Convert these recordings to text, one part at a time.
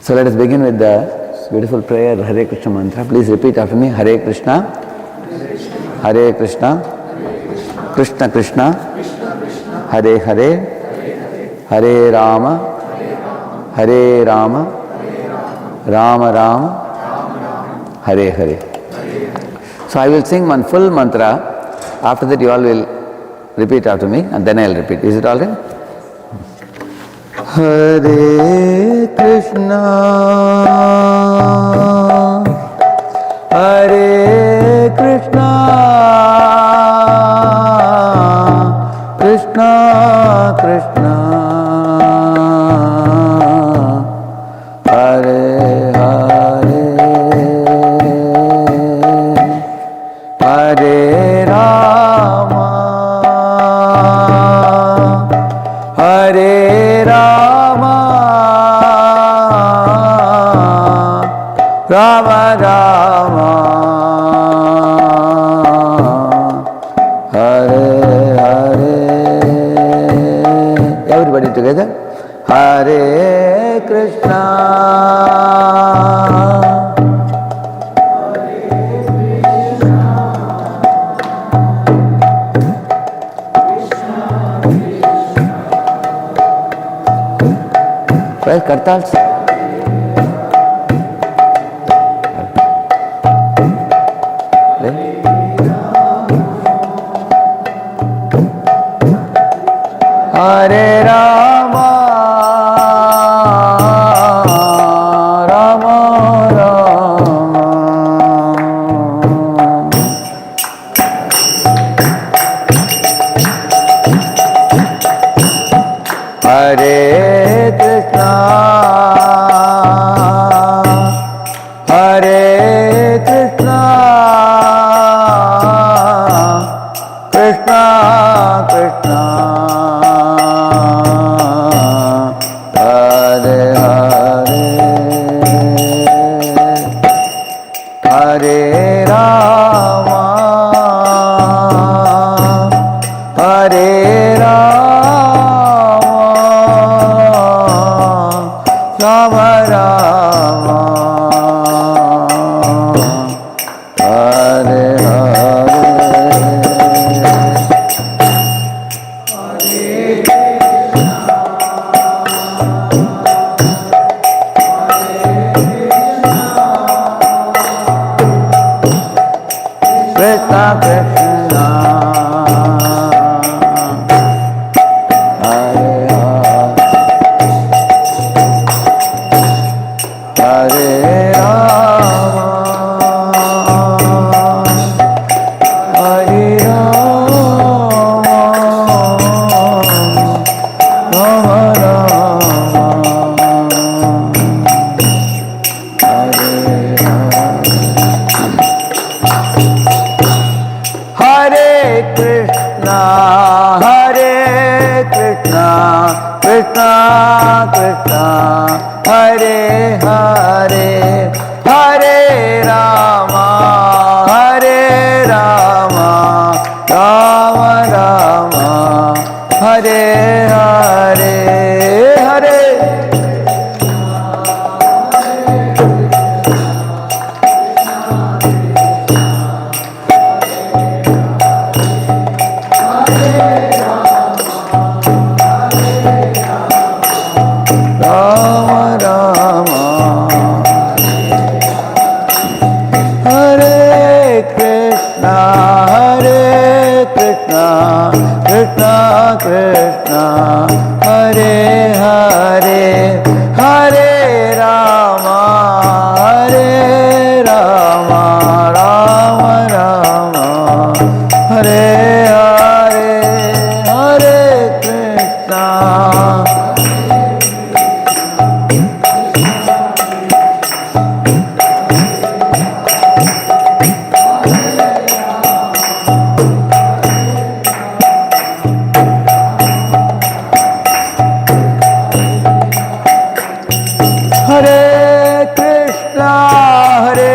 So let us begin with the beautiful prayer, Hare Krishna mantra. Please repeat after me. Hare Krishna, Hare Krishna, Krishna Krishna, Hare Hare, Hare Rama, Hare Rama, Rama Rama, Hare Hare. So I will sing one full mantra. After that you all will repeat after me and then I will repeat. Is it all right? Hare Krishna, Hare Krishna, Krishna Krishna, Hare Hare, Hare Rama, Hare Rama, Rama Rama, Hare Hare. Everybody together. Hare Krishna, well, Kartals. Hare Rama, Rama Rama, Hare Krishna, Hare Krishna, Krishna Krishna, Hare Hare, Hare Rama, Hare Rama, Rama Rama, Hare Hare. Krishna Krishna, Hare Hare, Hare Rama, Hare Rama, Rama Rama, Hare Hare Krishna, Hare Krishna, Krishna Krishna, Hare Hare, Hare Rama, Hare Rama, Rama Rama, Hare Hare, Hare Rama Rama, Hare Krishna, Hare Krishna, Krishna Krishna, Hare Hare, Hare Rama, Hare Rama, Rama Rama, Hare Hare, Hare Krishna. Hare Krishna, Hare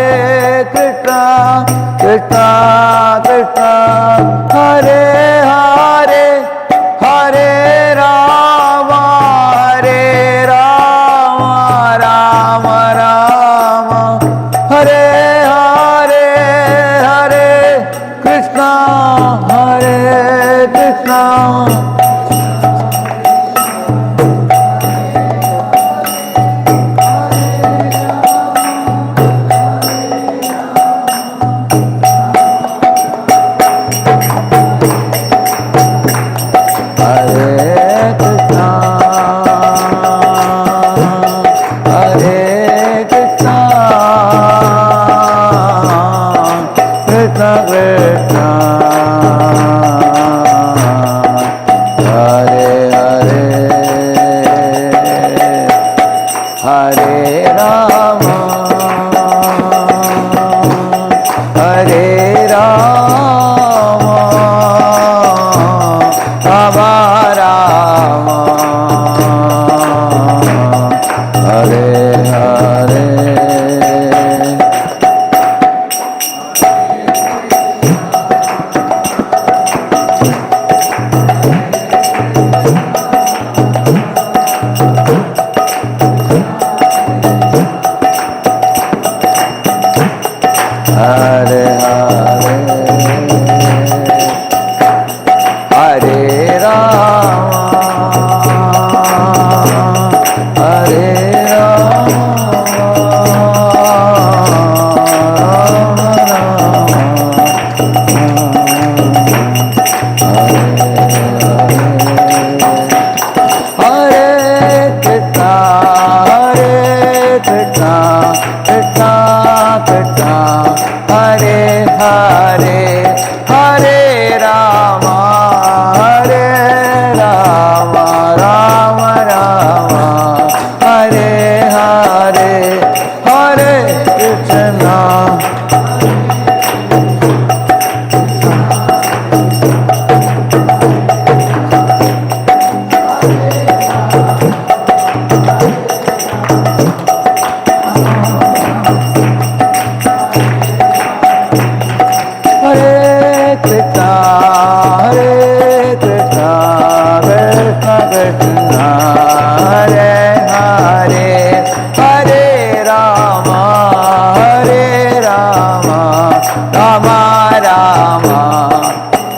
Krishna, Krishna Krishna, Hare Hare, Hare Rama, Hare Rama, Rama Hare Rama, Hare Rama, Rama Rama, Hare Hare.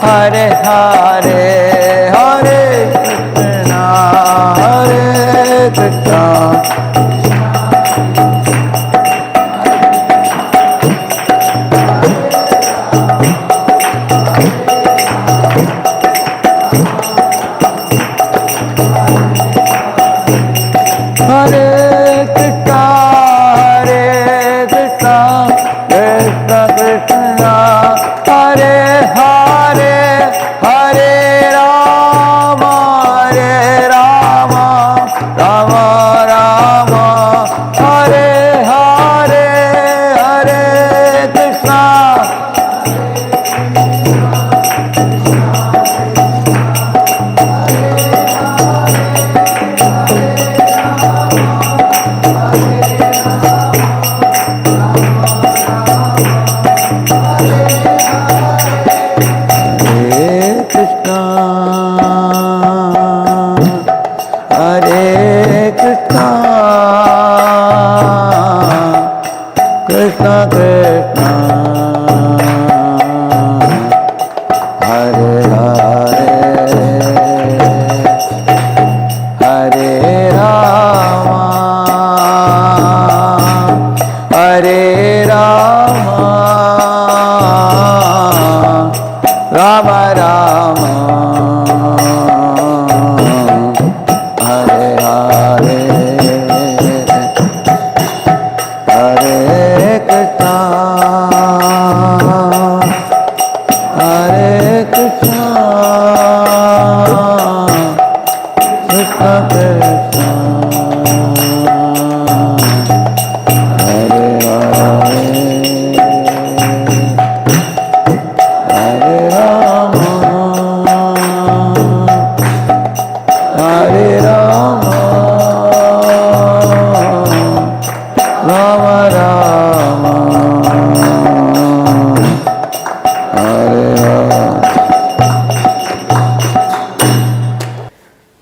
Hare Hare, Hare Rama, Hare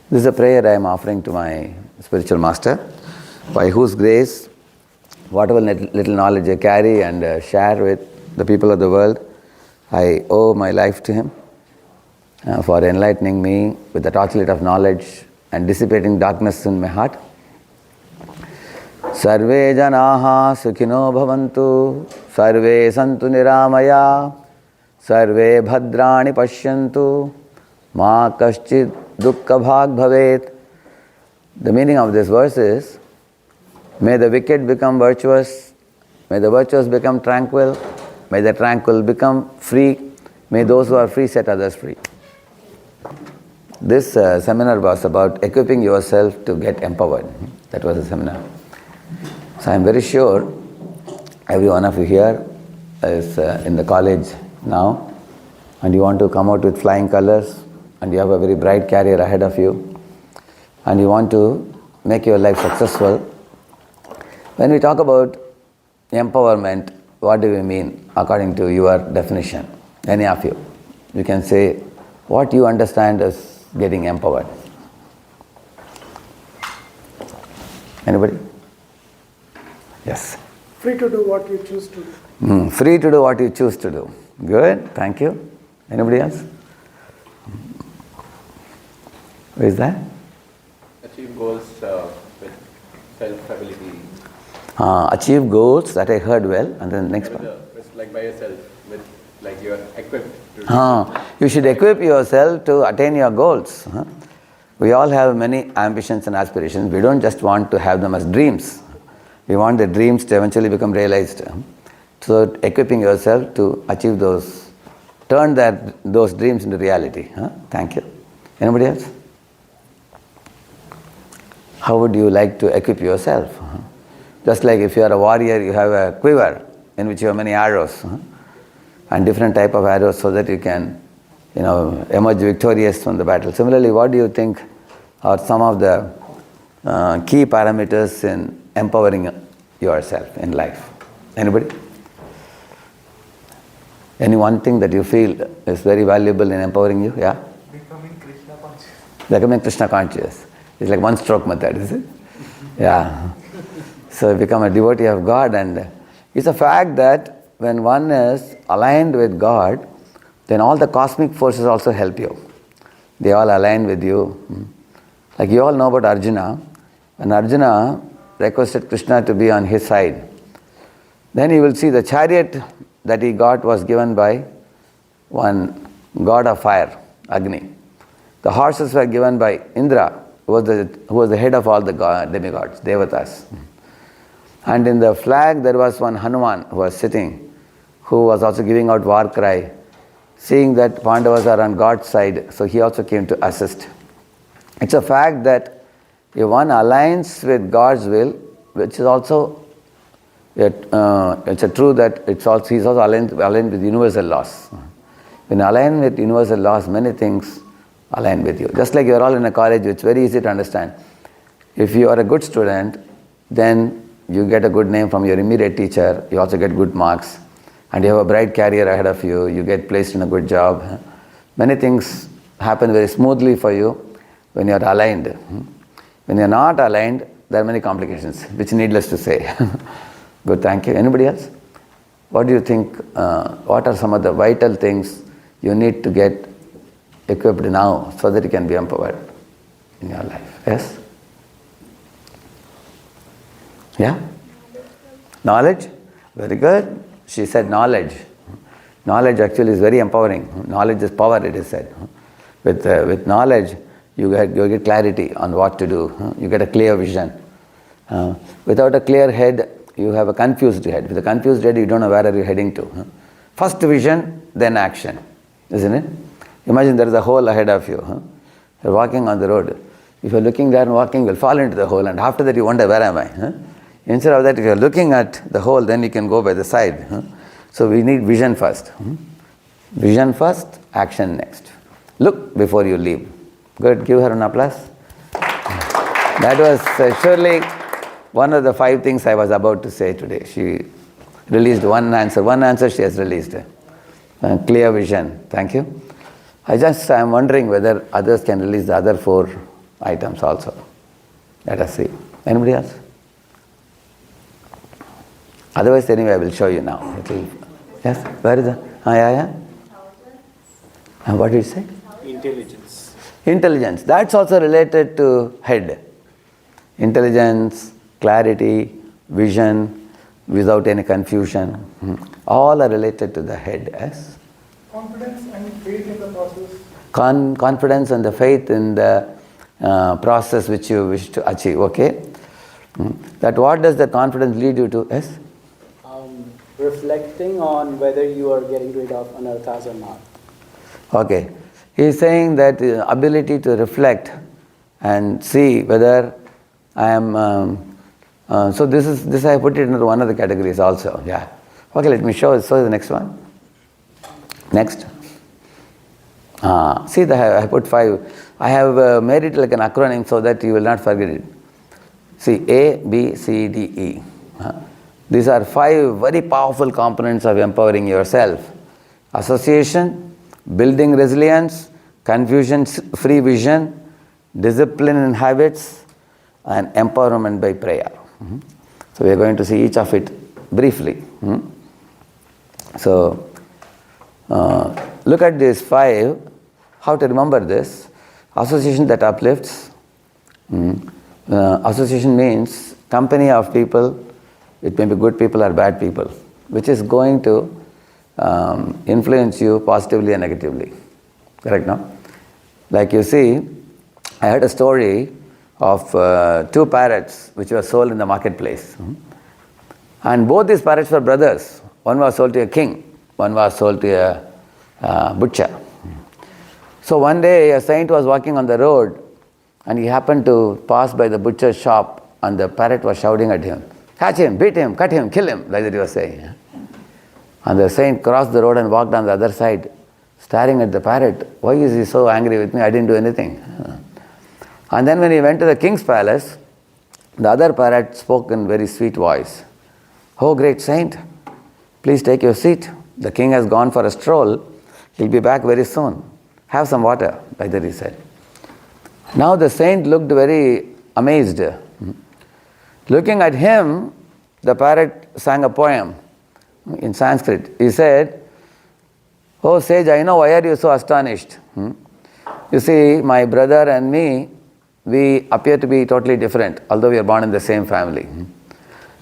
This is a prayer I am offering to my spiritual master, by whose grace, whatever little knowledge I carry and share with the people of the world, I owe my life to him for enlightening me with the torchlight of knowledge and dissipating darkness in my heart. Sarve janaha sukhino bhavantu, sarve santu niramaya, sarve bhadrani pashyantu, ma kaschid dukkha bhag bhavet. The meaning of this verse is, may the wicked become virtuous, may the virtuous become tranquil, may the tranquil become free, may those who are free set others free. This seminar was about equipping yourself to get empowered. That was the seminar. So I'm very sure every one of you here is in the college now, and you want to come out with flying colors, and you have a very bright career ahead of you, and you want to make your life successful. When we talk about empowerment, what do we mean according to your definition? Any of you? You can say what you understand as getting empowered. Anybody? Yes. Free to do what you choose to do. Free to do what you choose to do. Good, thank you. Anybody else? Who is that? Achieve goals with self-ability. Achieve goals, that I heard well. And then next part. Like by yourself, with like you are equipped to you should equip yourself to attain your goals. We all have many ambitions and aspirations. We don't just want to have them as dreams. We want the dreams to eventually become realized. So equipping yourself to achieve those, turn those dreams into reality. Thank you. Anybody else? How would you like to equip yourself? Just like if you are a warrior, you have a quiver in which you have many arrows and different type of arrows so that you can, emerge victorious from the battle. Similarly, what do you think are some of the key parameters in empowering yourself in life? Anybody? Any one thing that you feel is very valuable in empowering you? Yeah? Becoming Krishna conscious. Becoming Krishna conscious. It's like one stroke method, is it? Yeah. So you become a devotee of God, and it's a fact that when one is aligned with God, then all the cosmic forces also help you. They all align with you. Like you all know about Arjuna. When Arjuna requested Krishna to be on his side, then you will see the chariot that he got was given by one god of fire, Agni. The horses were given by Indra, who was the head of all the demigods, Devatas. And in the flag there was one Hanuman who was sitting, who was also giving out war cry, seeing that Pandavas are on God's side, so he also came to assist. It's a fact that if one aligns with God's will, which is also, it's a truth that he's also aligned with universal laws. When you align with universal laws, many things align with you. Just like you're all in a college, it's very easy to understand. If you are a good student, then you get a good name from your immediate teacher, you also get good marks, and you have a bright career ahead of you, you get placed in a good job. Many things happen very smoothly for you when you're aligned. When you're not aligned, there are many complications, which needless to say. Good, thank you. Anybody else? What do you think, what are some of the vital things you need to get equipped now so that you can be empowered in your life? Yes? Yeah? Knowledge? Very good. She said knowledge. Knowledge actually is very empowering. Knowledge is power, it is said. With knowledge, you get clarity on what to do. You get a clear vision. Without a clear head, you have a confused head. With a confused head, you don't know where are you heading to. First vision, then action. Isn't it? Imagine there is a hole ahead of you. You're walking on the road. If you're looking there and walking, you'll fall into the hole, and after that you wonder, where am I? Instead of that, if you're looking at the hole, then you can go by the side. So we need vision first. Vision first, action next. Look before you leave. Good, give her an applause. That was surely one of the 5 things I was about to say today. She released one answer. One answer she has released. Clear vision. Thank you. I'm wondering whether others can release the other 4 items also. Let us see. Anybody else? Otherwise, anyway, I will show you now. Yes? Where is that? Yeah. And what did you say? intelligence. Intelligence. That's also related to head. Intelligence, clarity, vision, without any confusion. All are related to the head. Yes? Confidence and faith in the process. Confidence and the faith in the process which you wish to achieve. Okay? That what does the confidence lead you to? Yes? Reflecting on whether you are getting rid of anarthas or not. Okay. He is saying that the ability to reflect and see whether I am So this I put it into one of the categories also. Yeah. Okay, let me show the next one. Next. See, I put 5. I have made it like an acronym so that you will not forget it. See, A, B, C, D, E. These are 5 very powerful components of empowering yourself. Association, building resilience, confusion-free vision, discipline in habits, and empowerment by prayer. So we are going to see each of it briefly. So look at these 5. How to remember this? Association that uplifts. Association means company of people. It may be good people or bad people, which is going to influence you positively and negatively. Correct, no? Like you see, I heard a story of 2 parrots which were sold in the marketplace. And both these parrots were brothers. One was sold to a king, one was sold to a butcher. So one day a saint was walking on the road and he happened to pass by the butcher's shop and the parrot was shouting at him, "Catch him, beat him, cut him, kill him," like that he was saying. And the saint crossed the road and walked on the other side, staring at the parrot. Why is he so angry with me? I didn't do anything. And then when he went to the king's palace, the other parrot spoke in very sweet voice. "Oh, great saint, please take your seat. The king has gone for a stroll. He'll be back very soon. Have some water," like that he said. Now the saint looked very amazed. Looking at him, the parrot sang a poem in Sanskrit. He said, "Oh sage, I know, why are you so astonished? You see, my brother and me, we appear to be totally different, although we are born in the same family.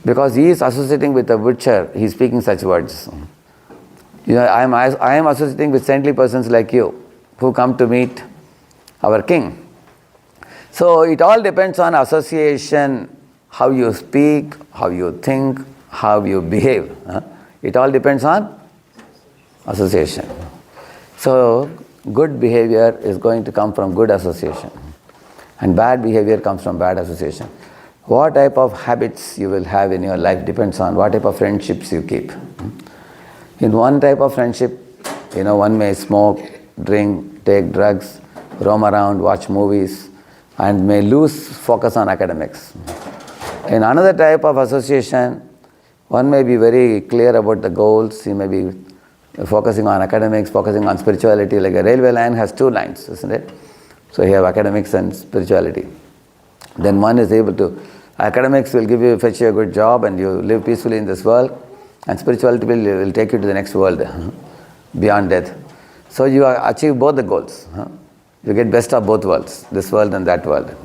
Because he is associating with a butcher, he is speaking such words. You know, I am associating with saintly persons like you, who come to meet our king. So it all depends on association, how you speak, how you think, how you behave. It all depends on association. So good behavior is going to come from good association. And bad behavior comes from bad association. What type of habits you will have in your life depends on what type of friendships you keep. In one type of friendship, one may smoke, drink, take drugs, roam around, watch movies, and may lose focus on academics. In another type of association, one may be very clear about the goals. He may be focusing on academics, focusing on spirituality. Like a railway line has 2 lines, isn't it? So you have academics and spirituality. Then one is able to, academics will fetch you a good job and you live peacefully in this world, and spirituality will take you to the next world, beyond death. So you achieve both the goals. You get best of both worlds, this world and that world.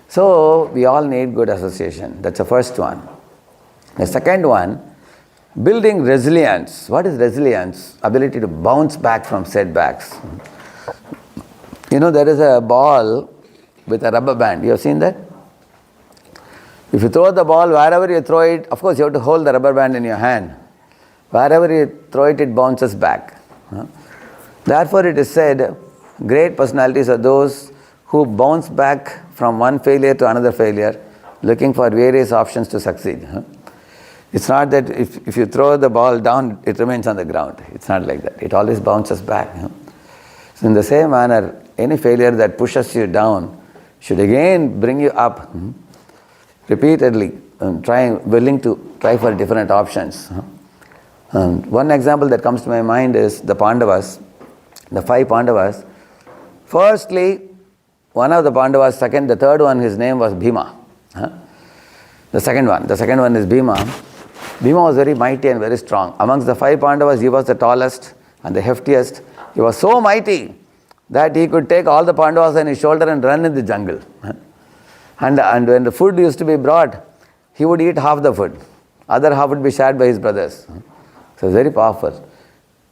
So we all need good association. That's the first one. The second one, building resilience. What is resilience? Ability to bounce back from setbacks. There is a ball with a rubber band. You have seen that? If you throw the ball, wherever you throw it, of course you have to hold the rubber band in your hand. Wherever you throw it, it bounces back. Therefore it is said, great personalities are those who bounce back from one failure to another failure, looking for various options to succeed. It's not that if you throw the ball down, it remains on the ground. It's not like that. It always bounces back. So in the same manner, any failure that pushes you down should again bring you up repeatedly, and willing to try for different options. One example that comes to my mind is the Pandavas, the 5 Pandavas. Firstly, one of the Pandavas, the third one, his name was Bhima. The second one is Bhima. Bhima was very mighty and very strong. Amongst the 5 Pandavas, he was the tallest and the heftiest. He was so mighty that he could take all the Pandavas on his shoulder and run in the jungle. And when the food used to be brought, he would eat half the food. Other half would be shared by his brothers. So very powerful.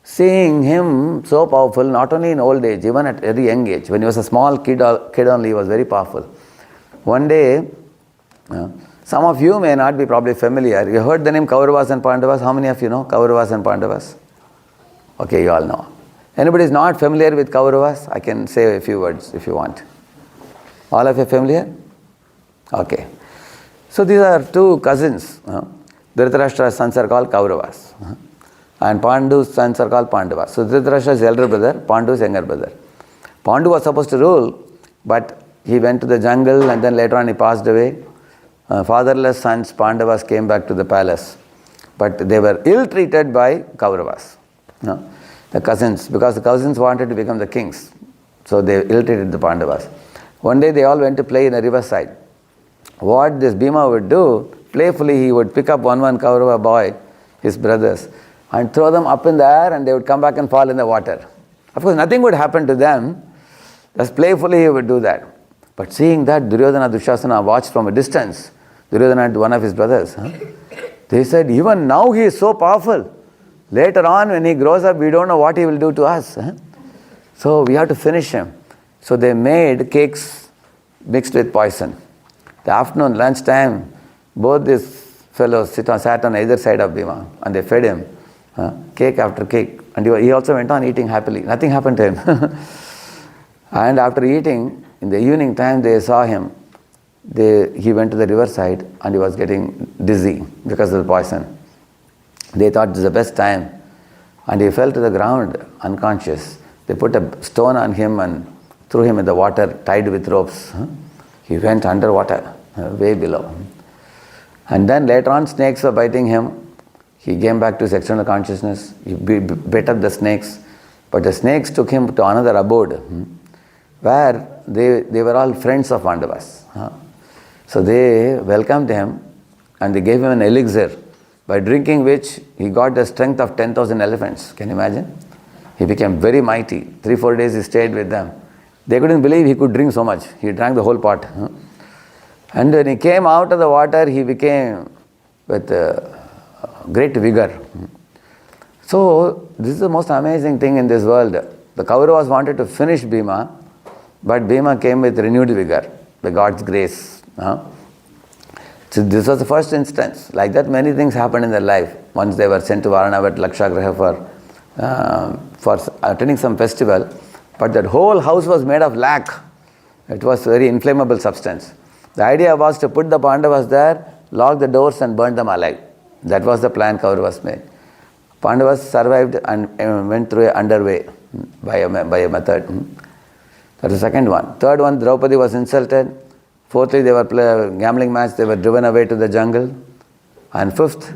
Seeing him so powerful, not only in old age, even at very young age, when he was a small kid only, he was very powerful. One day, some of you may not be probably familiar. You heard the name Kauravas and Pandavas. How many of you know Kauravas and Pandavas? Okay, you all know. Anybody is not familiar with Kauravas? I can say a few words if you want. All of you familiar? Okay. So these are two cousins. Dhritarashtra's sons are called Kauravas. And Pandu's sons are called Pandavas. So Dhritarashtra's elder brother, Pandu's younger brother. Pandu was supposed to rule, but he went to the jungle and then later on he passed away. Fatherless sons, Pandavas, came back to the palace. But they were ill-treated by Kauravas, the cousins, because the cousins wanted to become the kings. So they ill-treated the Pandavas. One day they all went to play in a riverside. What this Bhima would do, playfully he would pick up one Kaurava boy, his brothers, and throw them up in the air and they would come back and fall in the water. Of course, nothing would happen to them. Just playfully he would do that. But seeing that, Duryodhana and Dushasana watched from a distance. Duryodhana and one of his brothers. They said, even now he is so powerful. Later on when he grows up, we don't know what he will do to us. So we have to finish him. So they made cakes mixed with poison. The afternoon, lunchtime, both these fellows sat on either side of Bhima and they fed him cake after cake. And he also went on eating happily. Nothing happened to him. And after eating, in the evening time, they saw him. He went to the riverside and he was getting dizzy because of the poison. They thought this is the best time. And he fell to the ground unconscious. They put a stone on him and threw him in the water tied with ropes. He went underwater, way below. And then later on snakes were biting him. He came back to his external consciousness. He bit up the snakes. But the snakes took him to another abode where they were all friends of Pandavas. So they welcomed him and they gave him an elixir by drinking which he got the strength of 10,000 elephants. Can you imagine? He became very mighty. 3-4 days he stayed with them. They couldn't believe he could drink so much. He drank the whole pot. And when he came out of the water, he became with great vigor. So this is the most amazing thing in this world. The Kauravas wanted to finish Bhima, but Bhima came with renewed vigor by God's grace. So this was the first instance. Like that, many things happened in their life. Once they were sent to Varanavat Lakshagraha for attending some festival, but that whole house was made of lac. It was very inflammable substance. The idea was to put the Pandavas there, lock the doors and burn them alive. That was the plan Kauravas made. Pandavas survived and went through an underway by a method. That's the second one. Third one, Draupadi was insulted. Fourthly, they were playing a gambling match. They were driven away to the jungle. And fifth,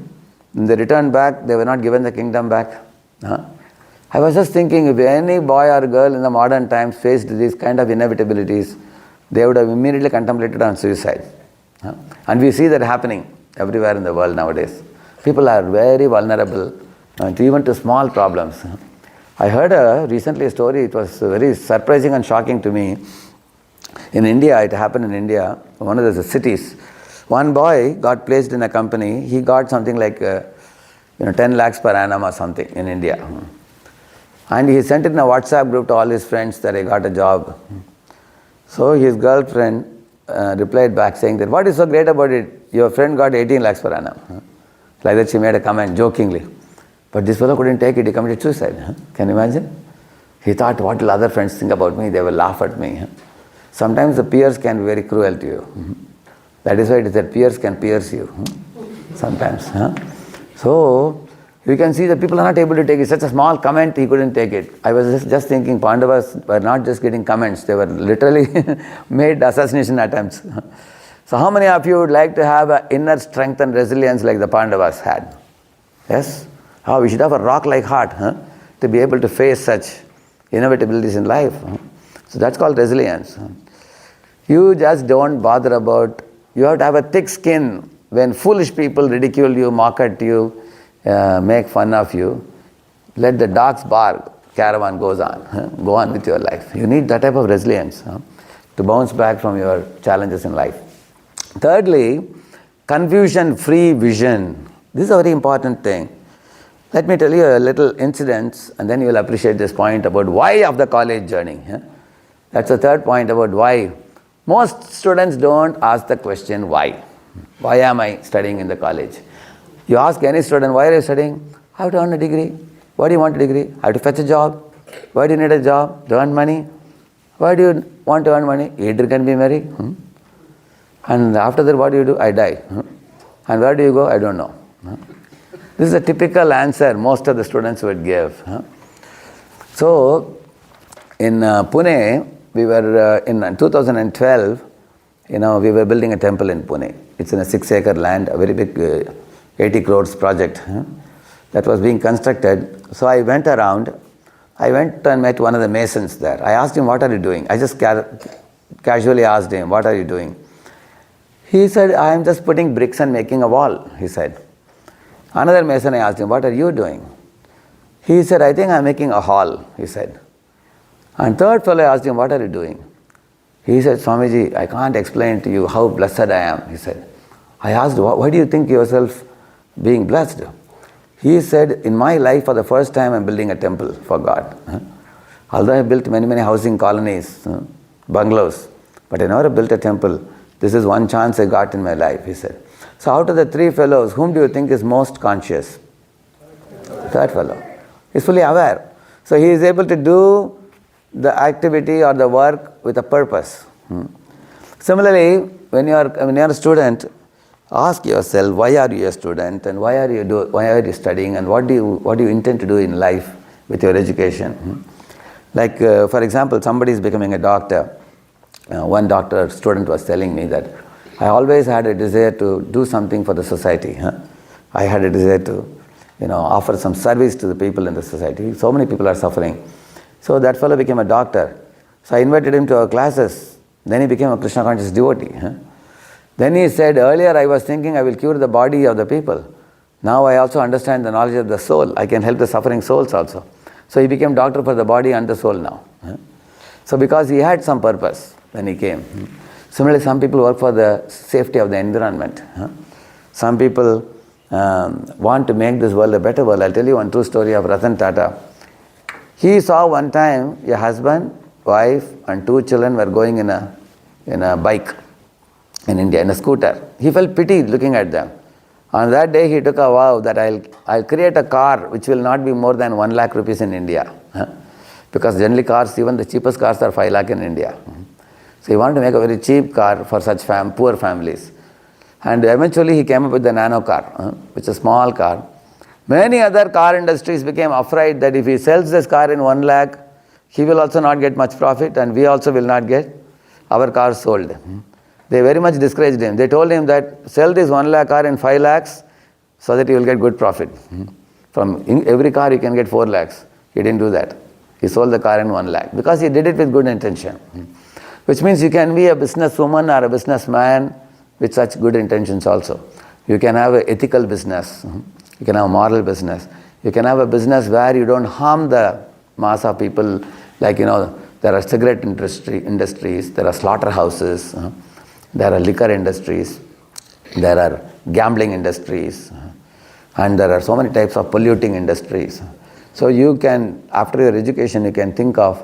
when they returned back, they were not given the kingdom back. I was just thinking, if any boy or girl in the modern times faced these kind of inevitabilities, they would have immediately contemplated on suicide. And we see that happening everywhere in the world nowadays. People are very vulnerable even to small problems. I heard recently a story, it was very surprising and shocking to me. In India, it happened in India, one of the cities. One boy got placed in a company, he got something like 10 lakhs per annum or something in India. And he sent it in a WhatsApp group to all his friends that he got a job. So his girlfriend replied back saying that, what is so great about it? Your friend got 18 lakhs per annum. Like that she made a comment jokingly. But this fellow couldn't take it, he committed suicide. Can you imagine? He thought, what will other friends think about me? They will laugh at me. Sometimes the peers can be very cruel to you. That is why it is that peers can pierce you. Sometimes. So, you can see that people are not able to take it. Such a small comment, he couldn't take it. I was just thinking, Pandavas were not just getting comments, they were literally made assassination attempts. So how many of you would like to have an inner strength and resilience like the Pandavas had? Yes? We should have a rock-like heart to be able to face such inevitabilities in life. So that's called resilience. You just don't bother about, you have to have a thick skin when foolish people ridicule you, mock at you, make fun of you. Let the dogs bark, caravan goes on. Go on with your life. You need that type of resilience to bounce back from your challenges in life. Thirdly, confusion-free vision. This is a very important thing. Let me tell you a little incident and then you will appreciate this point about why of the college journey. That's the third point about why. Most students don't ask the question why. Why am I studying in the college? You ask any student, why are you studying? I have to earn a degree. Why do you want a degree? I have to fetch a job. Why do you need a job? To earn money. Why do you want to earn money? Either can be married. And after that, what do you do? I die. And where do you go? I don't know. This is a typical answer most of the students would give. So, in Pune, we were in 2012, we were building a temple in Pune. It's in a 6-acre land, a very big 80 crores project that was being constructed. So I went around. I went and met one of the masons there. I asked him, what are you doing? I just casually asked him, what are you doing? He said, I am just putting bricks and making a wall, he said. Another mason, I asked him, what are you doing? He said, I think I am making a hall, he said. And third fellow, I asked him, what are you doing? He said, Swamiji, I can't explain to you how blessed I am, he said. I asked, why do you think yourself being blessed? He said, in my life, for the first time, I am building a temple for God. Although I built many, many housing colonies, bungalows, but I never built a temple. This is one chance I got in my life, he said. So out of the 3 fellows, whom do you think is most conscious? Third fellow. He's fully aware. So he is able to do the activity or the work with a purpose. Similarly, when you are a student, ask yourself, why are you a student and why are you studying and what do you intend to do in life with your education? Like for example, somebody is becoming a doctor. One doctor student was telling me that I always had a desire to do something for the society. I had a desire to offer some service to the people in the society. So many people are suffering. So that fellow became a doctor. So I invited him to our classes. Then he became a Krishna conscious devotee. Then he said, earlier I was thinking I will cure the body of the people. Now I also understand the knowledge of the soul. I can help the suffering souls also. So he became doctor for the body and the soul now. So because he had some purpose when he came. Similarly, some people work for the safety of the environment. Some people want to make this world a better world. I'll tell you one true story of Ratan Tata. He saw one time a husband, wife and 2 children were going in a bike in India, in a scooter. He felt pity looking at them. On that day he took a vow that I'll create a car which will not be more than 1 lakh rupees in India. Because generally cars, even the cheapest cars are 5 lakh in India. So he wanted to make a very cheap car for such poor families. And eventually he came up with the nano car, which is a small car. Many other car industries became afraid that if he sells this car in 1 lakh, he will also not get much profit and we also will not get our cars sold. They very much discouraged him. They told him that sell this 1 lakh car in 5 lakhs so that you will get good profit. From every car you can get 4 lakhs. He didn't do that. He sold the car in 1 lakh because he did it with good intention. Which means you can be a businesswoman or a businessman with such good intentions also. You can have an ethical business. You can have a moral business. You can have a business where you don't harm the mass of people. Like, there are cigarette industries, there are slaughterhouses, there are liquor industries, there are gambling industries, and there are so many types of polluting industries. So you can, after your education, you can think of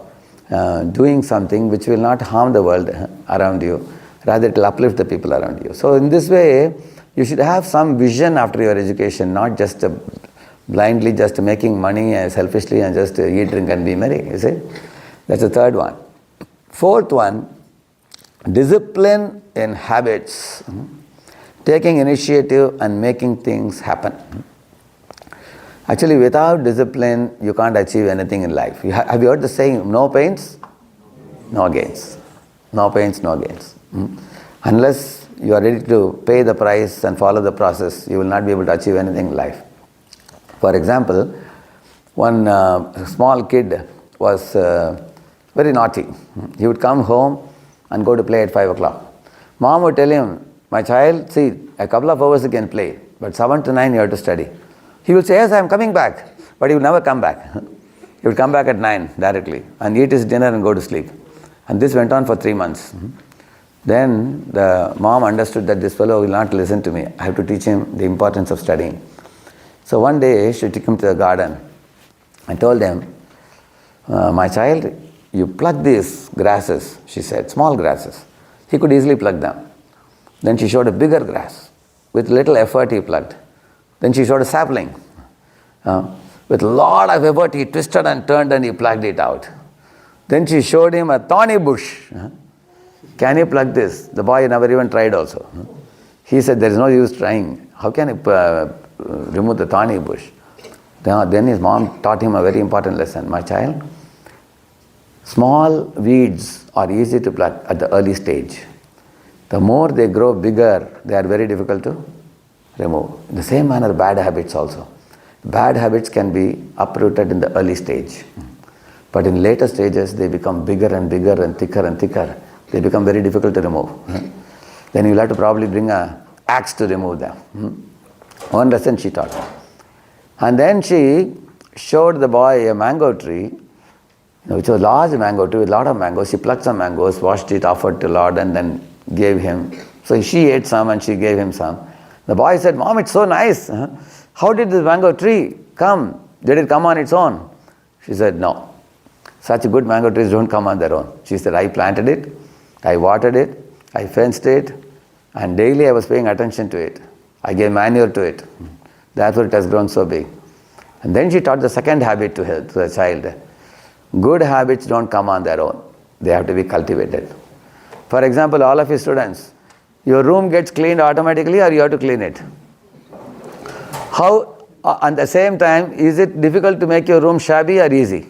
doing something which will not harm the world around you, rather it will uplift the people around you. So in this way, you should have some vision after your education, not just blindly just making money selfishly and just eat, drink and be merry, you see. That's the third one. Fourth one, discipline in habits, taking initiative and making things happen. Actually, without discipline, you can't achieve anything in life. Have you heard the saying, no pains, no gains. No pains, no gains. Unless you are ready to pay the price and follow the process, you will not be able to achieve anything in life. For example, one small kid was very naughty. He would come home and go to play at 5 o'clock. Mom would tell him, my child, see, a couple of hours you can play, but 7 to 9 you have to study. He will say, yes, I am coming back, but he will never come back. He would come back at 9 directly and eat his dinner and go to sleep. And this went on for 3 months. Then the mom understood that this fellow will not listen to me. I have to teach him the importance of studying. So one day she took him to the garden and told him, my child, you pluck these grasses, she said, small grasses. He could easily pluck them. Then she showed a bigger grass. With little effort he plucked. Then she showed a sapling. With a lot of effort he twisted and turned and he plucked it out. Then she showed him a thorny bush. Can you pluck this? The boy never even tried also. He said, there is no use trying. How can you remove the thorny bush? Then his mom taught him a very important lesson. My child, small weeds are easy to pluck at the early stage. The more they grow bigger, they are very difficult to remove. In the same manner, bad habits also. Bad habits can be uprooted in the early stage. But in later stages, they become bigger and bigger and thicker and thicker. They become very difficult to remove. Then you'll have to probably bring an axe to remove them. One lesson she taught. And then she showed the boy a mango tree, which was a large mango tree with a lot of mangoes. She plucked some mangoes, washed it, offered to Lord, and then gave him. So she ate some and she gave him some. The boy said, Mom, it's so nice. How did this mango tree come? Did it come on its own? She said, no. Such good mango trees don't come on their own. She said, I planted it, I watered it, I fenced it, and daily I was paying attention to it. I gave manure to it. Therefore it has grown so big. And then she taught the second habit to the child. Good habits don't come on their own. They have to be cultivated. For example, all of you students, your room gets cleaned automatically or you have to clean it? How, at the same time, is it difficult to make your room shabby or easy?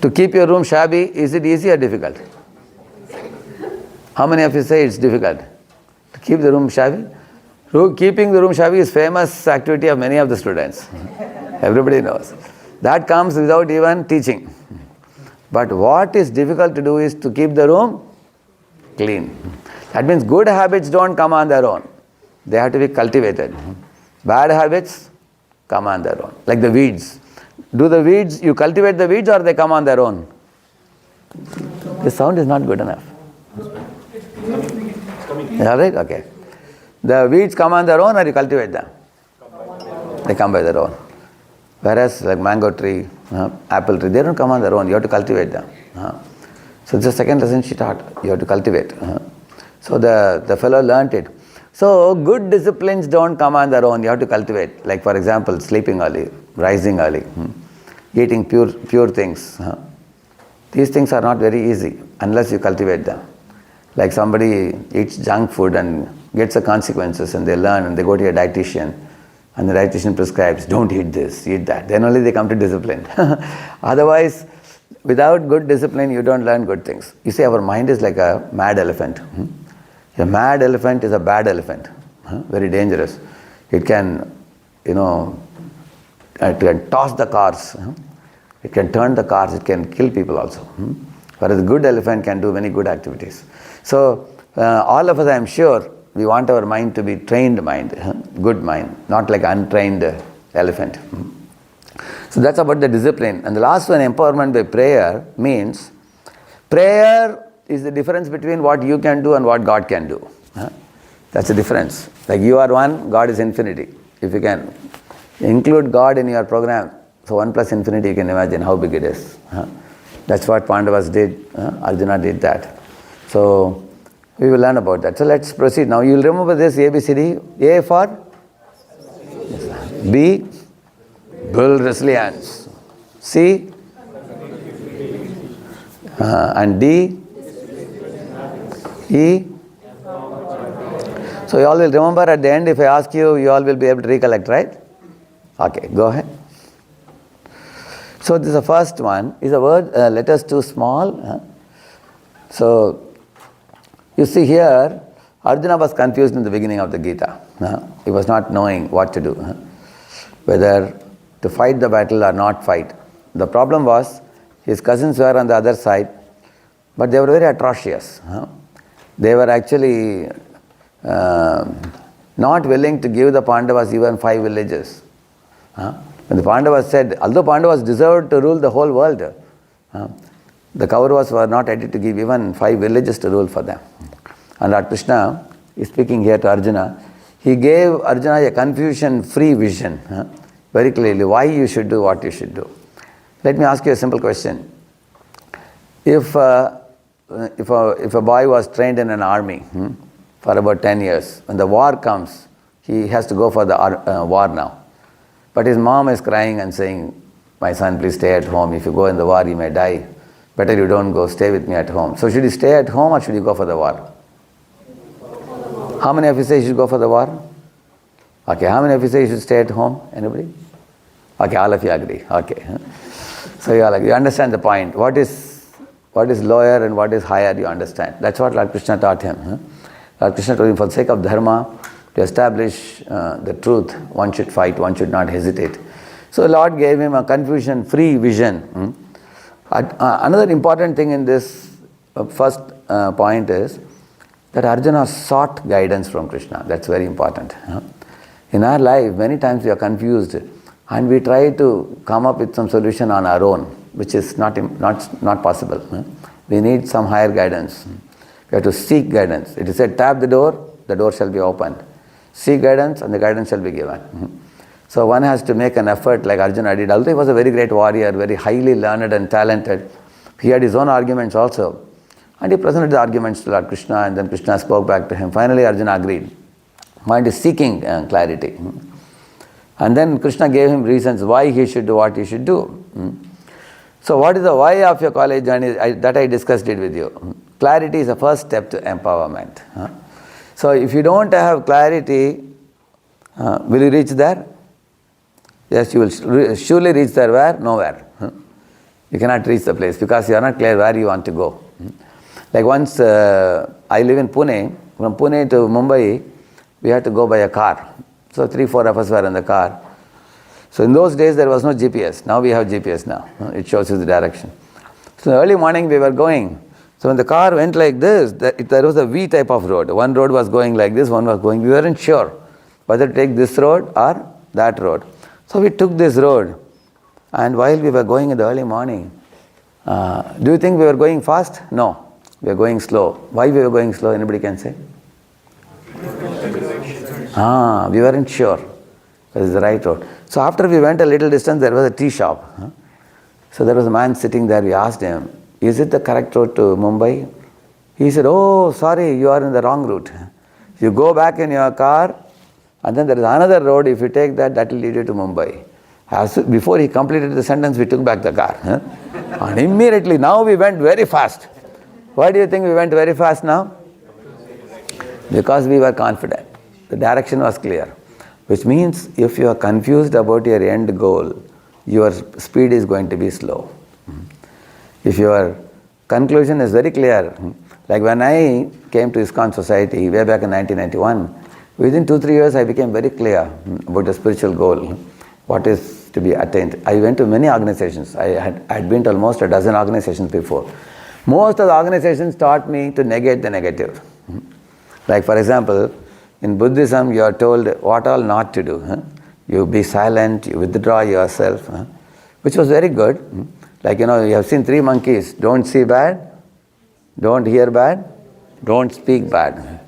To keep your room shabby, is it easy or difficult? How many of you say it's difficult? To keep the room shabby? Keeping the room shabby is famous activity of many of the students. Everybody knows. That comes without even teaching. But what is difficult to do is to keep the room clean. That means good habits don't come on their own. They have to be cultivated. Bad habits come on their own. Like the weeds. Do the weeds, you cultivate the weeds or they come on their own? The sound is not good enough. All right? Okay. The weeds come on their own or you cultivate them? They come by their own. Whereas like mango tree, apple tree, they don't come on their own. You have to cultivate them. So it's the second lesson she taught. You have to cultivate. So the fellow learnt it. So good disciplines don't come on their own. You have to cultivate. Like for example, sleeping early, rising early, eating pure things. These things are not very easy unless you cultivate them. Like somebody eats junk food and gets the consequences and they learn and they go to a dietitian and the dietitian prescribes, don't eat this, eat that. Then only they come to discipline. Otherwise, without good discipline, you don't learn good things. You see, our mind is like a mad elephant. A mad elephant is a bad elephant. Very dangerous. It can, it can toss the cars. It can turn the cars. It can kill people also. Whereas a good elephant can do many good activities. So, all of us, I am sure, we want our mind to be trained mind, good mind, not like untrained elephant. So that's about the discipline. And the last one, empowerment by prayer, means prayer is the difference between what you can do and what God can do. That's the difference. Like you are one, God is infinity. If you can include God in your program, so 1 plus infinity, you can imagine how big it is. That's what Pandavas did. Arjuna did that. So we will learn about that. So let's proceed now. You will remember this ABCD. A for B, build resilience. C, and D, E. So you all will remember at the end. If I ask you, you all will be able to recollect, right? Okay, go ahead. So this is the first one. Is the word letters too small? So you see here, Arjuna was confused in the beginning of the Gita. He was not knowing what to do, whether to fight the battle or not fight. The problem was his cousins were on the other side, but they were very atrocious. They were actually not willing to give the Pandavas even 5 villages. When the Pandavas said, although Pandavas deserved to rule the whole world, the Kauravas were not ready to give even 5 villages to rule for them. And Lord Krishna is speaking here to Arjuna. He gave Arjuna a confusion-free vision, very clearly, why you should do what you should do. Let me ask you a simple question. If a boy was trained in an army for about 10 years, when the war comes, he has to go for the war now. But his mom is crying and saying, my son, please stay at home. If you go in the war, you may die. Better you don't go, stay with me at home. So should you stay at home or should you go for the war? How many of you say you should go for the war? Okay, how many of you say you should stay at home? Anybody? Okay, all of you agree. Okay. So you understand the point. What is lower and what is higher, you understand. That's what Lord Krishna taught him. Lord Krishna told him, for the sake of dharma, to establish the truth, one should fight, one should not hesitate. So Lord gave him a confusion-free vision. Another important thing in this first point is that Arjuna sought guidance from Krishna. That's very important. In our life, many times we are confused and we try to come up with some solution on our own, which is not possible. We need some higher guidance. We have to seek guidance. It is said, tap the door shall be opened. Seek guidance and the guidance shall be given. So one has to make an effort like Arjuna did. Although he was a very great warrior, very highly learned and talented, he had his own arguments also. And he presented the arguments to Lord Krishna, and then Krishna spoke back to him. Finally Arjuna agreed. Mind is seeking clarity. And then Krishna gave him reasons why he should do what he should do. So what is the why of your college journey? That I discussed it with you. Clarity is the first step to empowerment. So if you don't have clarity, will you reach there? Yes, you will surely reach there. Where? Nowhere. You cannot reach the place because you are not clear where you want to go. Like once, I live in Pune. From Pune to Mumbai, we had to go by a car. So 3-4 of us were in the car. So in those days there was no GPS. Now we have GPS now. It shows you the direction. So early morning we were going. So when the car went like this, there was a V type of road. One road was going like this, one was going. We weren't sure whether to take this road or that road. So we took this road. And while we were going in the early morning, do you think we were going fast? No. We were going slow. Why we were going slow? Anybody can say? We weren't sure this is the right road. So after we went a little distance, there was a tea shop. So there was a man sitting there. We asked him, is it the correct road to Mumbai? He said, oh, sorry, you are in the wrong route. You go back in your car, and then there is another road. If you take that, that will lead you to Mumbai. Before he completed the sentence, we took back the car. And immediately, now we went very fast. Why do you think we went very fast now? Because we were confident. The direction was clear. Which means if you are confused about your end goal, your speed is going to be slow. If your conclusion is very clear, like when I came to ISKCON society way back in 1991, within 2-3 years I became very clear about the spiritual goal, what is to be attained. I went to many organizations. I had been to almost a dozen organizations before. Most of the organizations taught me to negate the negative. Like for example, in Buddhism you are told what all not to do. You be silent, you withdraw yourself, which was very good. Like you have seen 3 monkeys, don't see bad, don't hear bad, don't speak bad.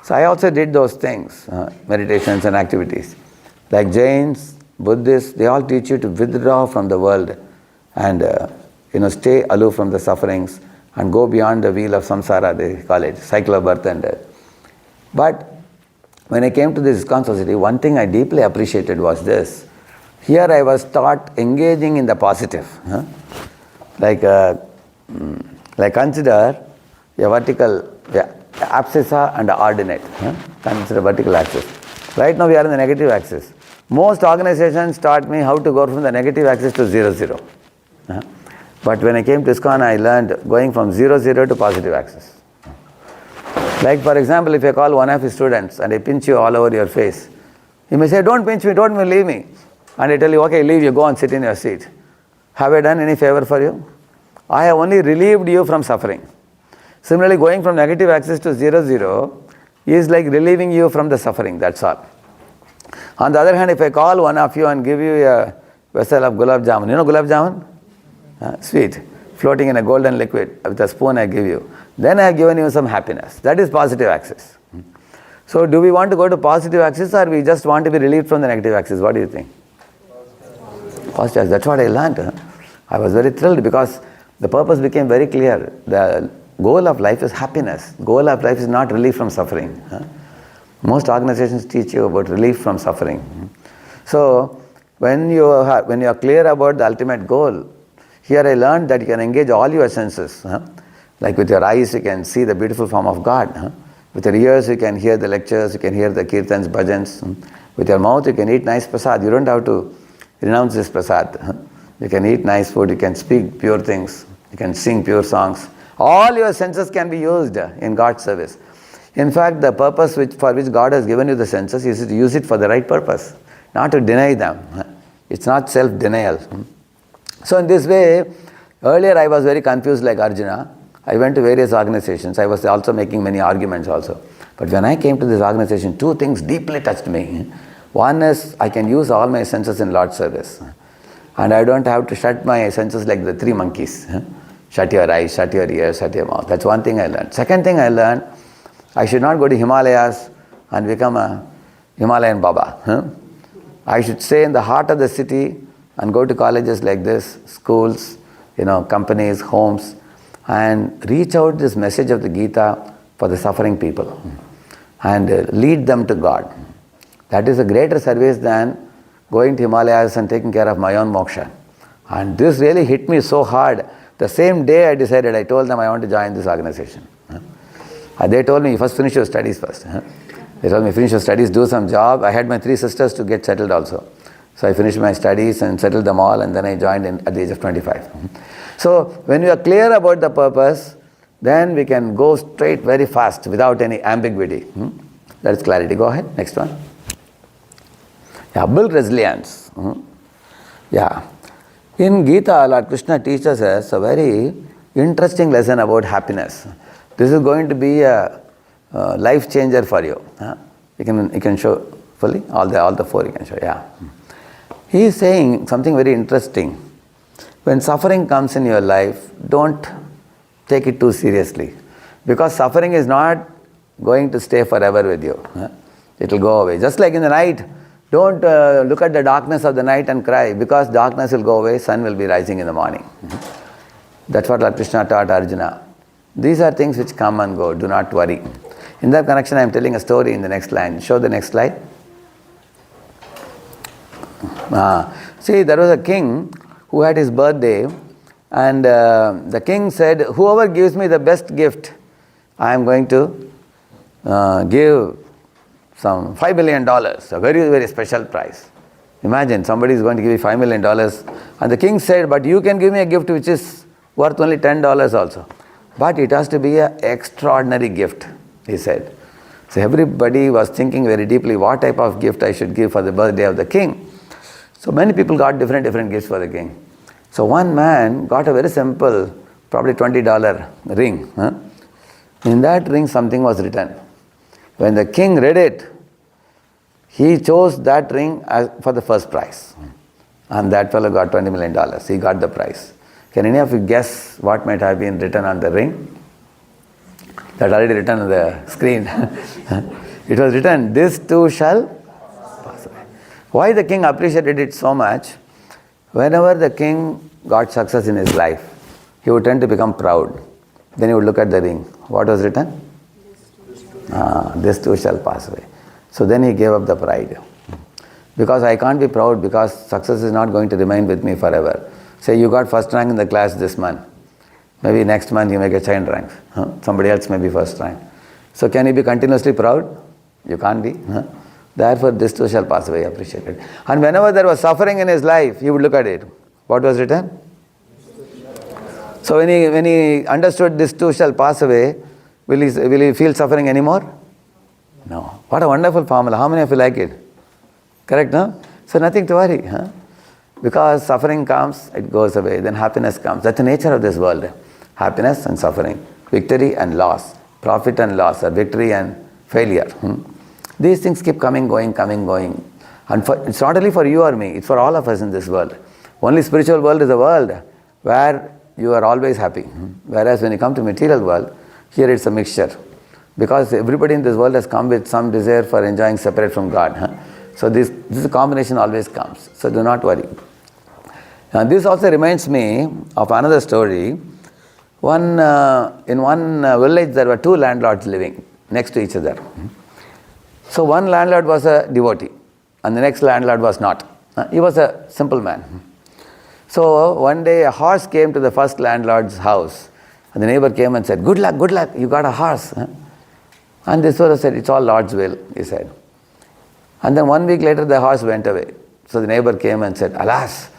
So I also did those things, meditations and activities. Like Jains, Buddhists, they all teach you to withdraw from the world and stay aloof from the sufferings and go beyond the wheel of samsara, they call it, cycle of birth and death. But when I came to this ISKCON society, one thing I deeply appreciated was this. Here I was taught engaging in the positive. Like consider a vertical abscissa and ordinate. Consider vertical axis. Right now we are in the negative axis. Most organizations taught me how to go from the negative axis to 0-0. But when I came to ISKCON, I learned going from 0-0 to positive axis. Like for example, if I call one of his students and I pinch you all over your face, he may say, don't pinch me, don't leave me. And I tell you, okay, leave you, go and sit in your seat. Have I done any favor for you? I have only relieved you from suffering. Similarly, going from negative axis to 0-0 is like relieving you from the suffering, that's all. On the other hand, if I call one of you and give you a vessel of gulab jamun, you know gulab jamun? Sweet, floating in a golden liquid, with a spoon I give you. Then I have given you some happiness. That is positive axis. So do we want to go to positive axis or we just want to be relieved from the negative axis? What do you think? Positive axis. That's what I learned. I was very thrilled because the purpose became very clear. The goal of life is happiness. Goal of life is not relief from suffering. Most organizations teach you about relief from suffering. So when you are clear about the ultimate goal, Here I learned that you can engage all your senses. Like with your eyes, you can see the beautiful form of God. With your ears, you can hear the lectures, you can hear the kirtans, bhajans. With your mouth, you can eat nice prasad. You don't have to renounce this prasad. You can eat nice food, you can speak pure things, you can sing pure songs. All your senses can be used in God's service. In fact, the purpose for which God has given you the senses is to use it for the right purpose, not to deny them. It's not self-denial. So in this way, earlier I was very confused like Arjuna. I went to various organizations. I was also making many arguments also. But when I came to this organization, two things deeply touched me. One is I can use all my senses in Lord's service. And I don't have to shut my senses like the three monkeys. Shut your eyes, shut your ears, shut your mouth. That's one thing I learned. Second thing I learned, I should not go to Himalayas and become a Himalayan Baba. I should stay in the heart of the city and go to colleges like this, schools, companies, homes, and reach out this message of the Gita for the suffering people and lead them to God. That is a greater service than going to Himalayas and taking care of my own moksha. And this really hit me so hard. The same day I decided, I told them I want to join this organization. They told me, first finish your studies first. They told me, finish your studies, do some job. I had my 3 sisters to get settled also. So I finished my studies and settled them all, and then I joined at the age of 25. So when we are clear about the purpose, then we can go straight very fast without any ambiguity. That is clarity. Go ahead, next one. Yeah, build resilience. Yeah. In Gita, Lord Krishna teaches us a very interesting lesson about happiness. This is going to be a life changer for you. You can show fully all the 4 you can show. Yeah. He is saying something very interesting. When suffering comes in your life, don't take it too seriously, because suffering is not going to stay forever with you. It will go away. Just like in the night, don't look at the darkness of the night and cry, because darkness will go away, sun will be rising in the morning. That's what Lord Krishna taught Arjuna. These are things which come and go, do not worry. In that connection, I am telling a story in the next line. Show the next slide. See, there was a king who had his birthday, and the king said, whoever gives me the best gift, I am going to give some $5 million, a very, very special prize. Imagine, somebody is going to give you $5 million, and the king said, but you can give me a gift which is worth only $10 also. But it has to be an extraordinary gift, he said. So everybody was thinking very deeply what type of gift I should give for the birthday of the king. So many people got different gifts for the king. So one man got a very simple, probably $20 ring. In that ring something was written. When the king read it, he chose that ring for the first prize. And that fellow got $20 million. He got the prize. Can any of you guess what might have been written on the ring? That's already written on the screen. It was written, this too shall pass away. Why the king appreciated it so much? Whenever the king got success in his life, he would tend to become proud. Then he would look at the ring. What was written? This too shall pass away. So then he gave up the pride. Because I can't be proud, because success is not going to remain with me forever. Say you got first rank in the class this month. Maybe next month you may get second rank. Somebody else may be first rank. So can you be continuously proud? You can't be. Therefore this too shall pass away, appreciated. And whenever there was suffering in his life, he would look at it. What was written? So when he understood this too shall pass away, will he feel suffering anymore? No. What a wonderful formula. How many of you like it? Correct, no? So nothing to worry. Because suffering comes, it goes away. Then happiness comes. That's the nature of this world. Happiness and suffering. Victory and loss. Profit and loss. Or victory and failure. These things keep coming, going. And it's not only for you or me. It's for all of us in this world. Only spiritual world is a world where you are always happy. Whereas when you come to material world, here it's a mixture. Because everybody in this world has come with some desire for enjoying separate from God. So this combination always comes. So do not worry. Now this also reminds me of another story. In one village there were 2 landlords living next to each other. So one landlord was a devotee and the next landlord was not. He was a simple man. So one day a horse came to the first landlord's house, and the neighbor came and said, good luck, you got a horse. Huh? And this fellow said, it's all Lord's will, he said. And then 1 week later the horse went away. So the neighbor came and said, alas,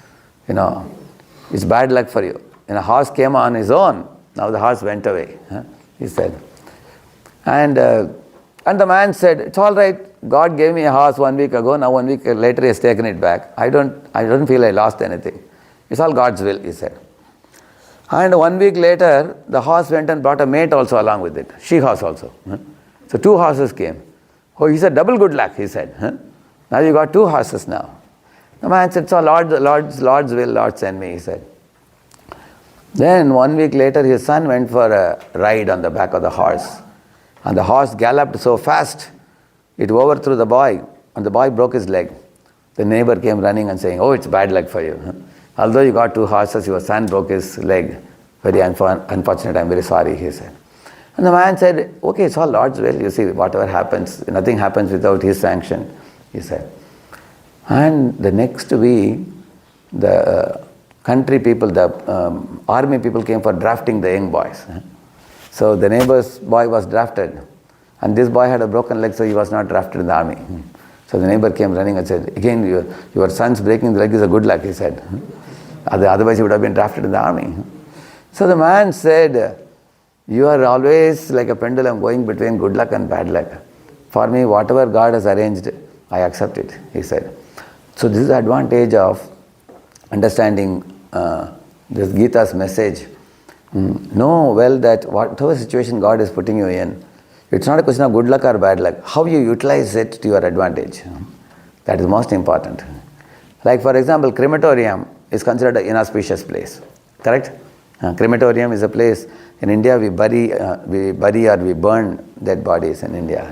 it's bad luck for you. A horse came on his own, now the horse went away, he said. And the man said, it's all right, God gave me a horse 1 week ago, now 1 week later he has taken it back. I don't feel I lost anything. It's all God's will, he said. And 1 week later, the horse went and brought a mate also along with it, she-horse also. So 2 horses came. Oh, he said, double good luck, he said. Now you got 2 horses now. The man said, so Lord's will, Lord send me, he said. Then 1 week later, his son went for a ride on the back of the horse. And the horse galloped so fast, it overthrew the boy, and the boy broke his leg. The neighbor came running and saying, oh, it's bad luck for you. Although you got 2 horses, your son broke his leg. Very unfortunate, I'm very sorry, he said. And the man said, okay, it's all Lord's will. You see, whatever happens, nothing happens without his sanction, he said. And the next week, the country people, the army people came for drafting the young boys. So the neighbor's boy was drafted. And this boy had a broken leg, so he was not drafted in the army. So the neighbor came running and said, again, your son's breaking the leg is a good luck, he said. Otherwise he would have been drafted in the army. So the man said, you are always like a pendulum going between good luck and bad luck. For me, whatever God has arranged, I accept it, he said. So this is the advantage of understanding this Gita's message. Know well that whatever situation God is putting you in, it's not a question of good luck or bad luck. How you utilize it to your advantage. That is most important. Like for example, crematorium is considered an inauspicious place. Correct? Crematorium is a place in India we bury or we burn dead bodies in India.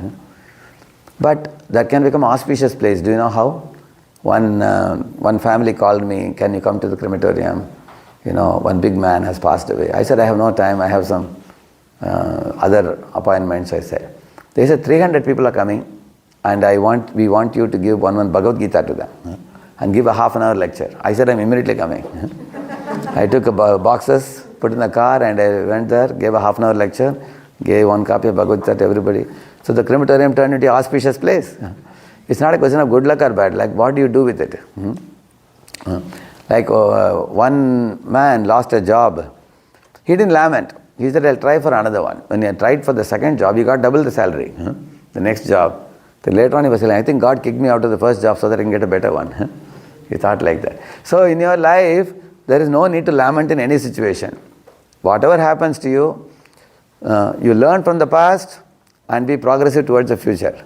But that can become an auspicious place. Do you know how? One family called me, can you come to the crematorium? One big man has passed away. I said, I have no time, I have some other appointments, I said. They said, 300 people are coming, and we want you to give one Bhagavad Gita to them, and give a half-an-hour lecture. I said, I'm immediately coming. I took boxes, put in the car, and I went there, gave a half-an-hour lecture, gave 1 copy of Bhagavad Gita to everybody. So the crematorium turned into an auspicious place. It's not a question of good luck or bad luck. What do you do with it? Like one man lost a job. He didn't lament. He said, I'll try for another one. When he tried for the second job, he got double the salary. The next job. Then later on he was saying, I think God kicked me out of the first job so that I can get a better one. He thought like that. So in your life, there is no need to lament in any situation. Whatever happens to you, you learn from the past and be progressive towards the future.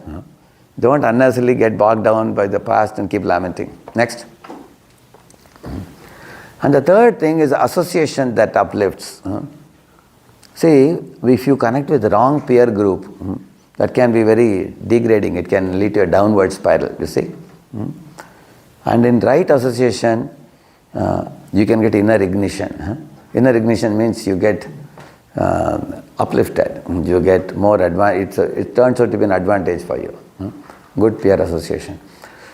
Don't unnecessarily get bogged down by the past and keep lamenting. Next. And the third thing is association that uplifts. See, if you connect with the wrong peer group, that can be very degrading. It can lead to a downward spiral, you see. And in right association, you can get inner ignition. Inner ignition means you get uplifted. You get more advantage. It turns out to be an advantage for you. Good peer association.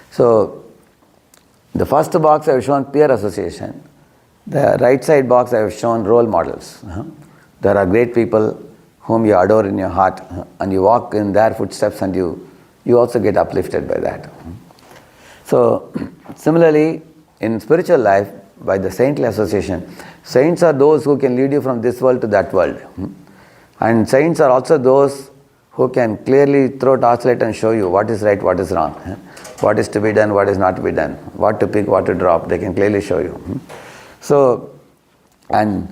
So, the first box I have shown peer association. The right side box I have shown role models. There are great people whom you adore in your heart, and you walk in their footsteps and you also get uplifted by that. So, similarly, in spiritual life, by the saintly association, saints are those who can lead you from this world to that world. And saints are also those who can clearly throw torchlight and show you what is right, what is wrong, what is to be done, what is not to be done, what to pick, what to drop. They can clearly show you. So, and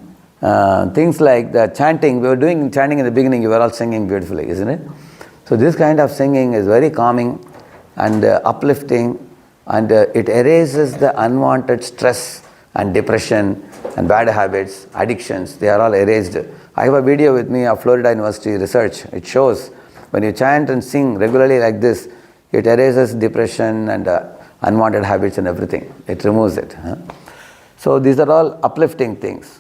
things like the chanting, we were doing chanting in the beginning, you were all singing beautifully, isn't it? So this kind of singing is very calming and uplifting, and it erases the unwanted stress and depression and bad habits, addictions. They are all erased. I have a video with me of Florida University research. It shows when you chant and sing regularly like this, it erases depression and unwanted habits and everything. It removes it. So these are all uplifting things.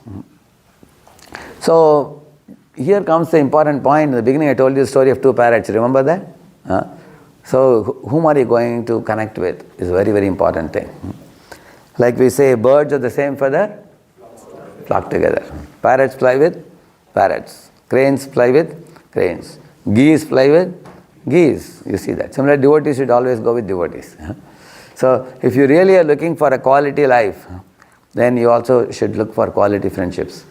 So here comes the important point. In the beginning I told you the story of 2 parrots. Remember that? So whom are you going to connect with is a very, very important thing. Like we say, birds of the same feather flock together. Parrots fly with parrots. Cranes fly with cranes. Geese fly with geese. You see that. Similarly, devotees should always go with devotees. So, if you really are looking for a quality life, then you also should look for quality friendships.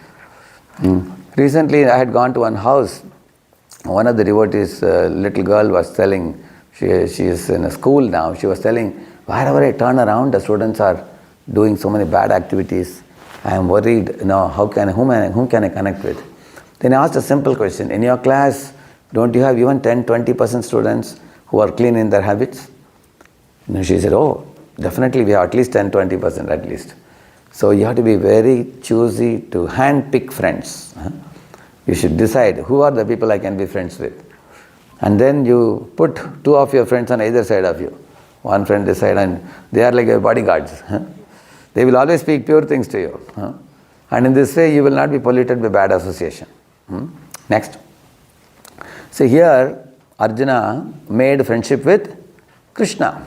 Recently, I had gone to one house. One of the devotees, little girl was telling, she is in a school now, she was telling, wherever I turn around, the students are doing so many bad activities. I am worried, whom can I connect with? Then I asked a simple question. In your class, don't you have even 10-20% students who are clean in their habits? She said, oh, definitely we have at least 10-20% at least. So you have to be very choosy to hand-pick friends. You should decide who are the people I can be friends with. And then you put two of your friends on either side of you. One friend this side, and they are like your bodyguards. They will always speak pure things to you. And in this way, you will not be polluted by bad association. Next. So here, Arjuna made friendship with Krishna.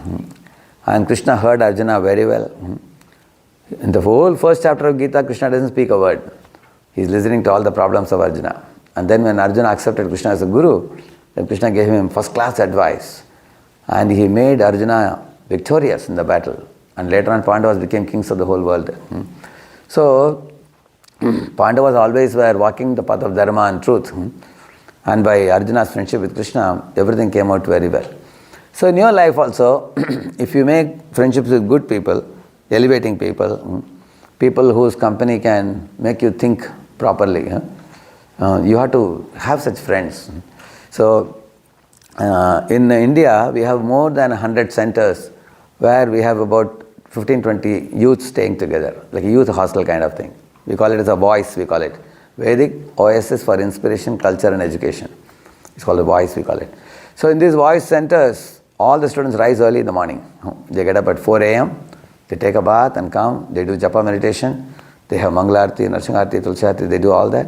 And Krishna heard Arjuna very well. In the whole first chapter of Gita, Krishna doesn't speak a word. He is listening to all the problems of Arjuna. And then when Arjuna accepted Krishna as a guru, then Krishna gave him first class advice. And he made Arjuna victorious in the battle. And later on, Pandavas became kings of the whole world. So, Pandavas always were walking the path of dharma and truth. And by Arjuna's friendship with Krishna, everything came out very well. So in your life also, if you make friendships with good people, elevating people, people whose company can make you think properly, you have to have such friends. So in India, we have more than 100 centers where we have about 15-20 youth staying together, like a youth hostel kind of thing. We call it as a voice, we call it. Vedic OSS for Inspiration, Culture and Education. It's called a voice, we call it. So in these voice centers, all the students rise early in the morning. They get up at 4 a.m., they take a bath and come, they do japa meditation, they have Mangalarti, Narsingharti, Tulsiarti, they do all that.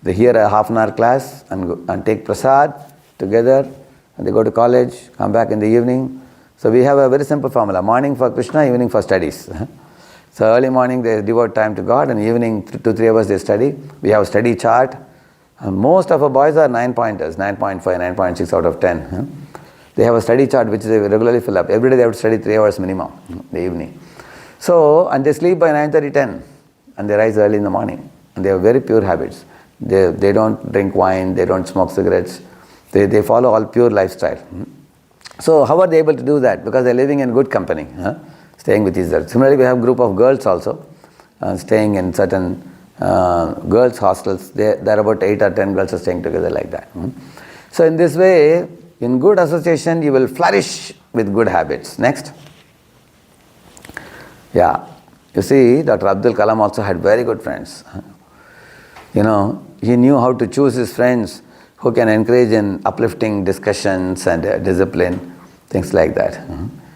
They hear a half-an-hour class and take prasad together, and they go to college, come back in the evening. So we have a very simple formula, morning for Krishna, evening for studies. So early morning they devote time to God, and evening 2-3 hours they study. We have a study chart. Most of our boys are 9-pointers, 9.5, 9.6 out of 10. They have a study chart which they regularly fill up. Every day they have to study 3 hours minimum in the evening. So, and they sleep by 9:30, 10, and they rise early in the morning. And they have very pure habits. They don't drink wine, they don't smoke cigarettes. They follow all pure lifestyle. So how are they able to do that? Because they're living in good company, staying with each other. Similarly, we have a group of girls also, staying in certain girls' hostels. There are about 8 or 10 girls are staying together like that. So in this way, in good association, you will flourish with good habits. Next. Yeah. You see, Dr. Abdul Kalam also had very good friends. He knew how to choose his friends who can encourage in uplifting discussions and discipline, things like that.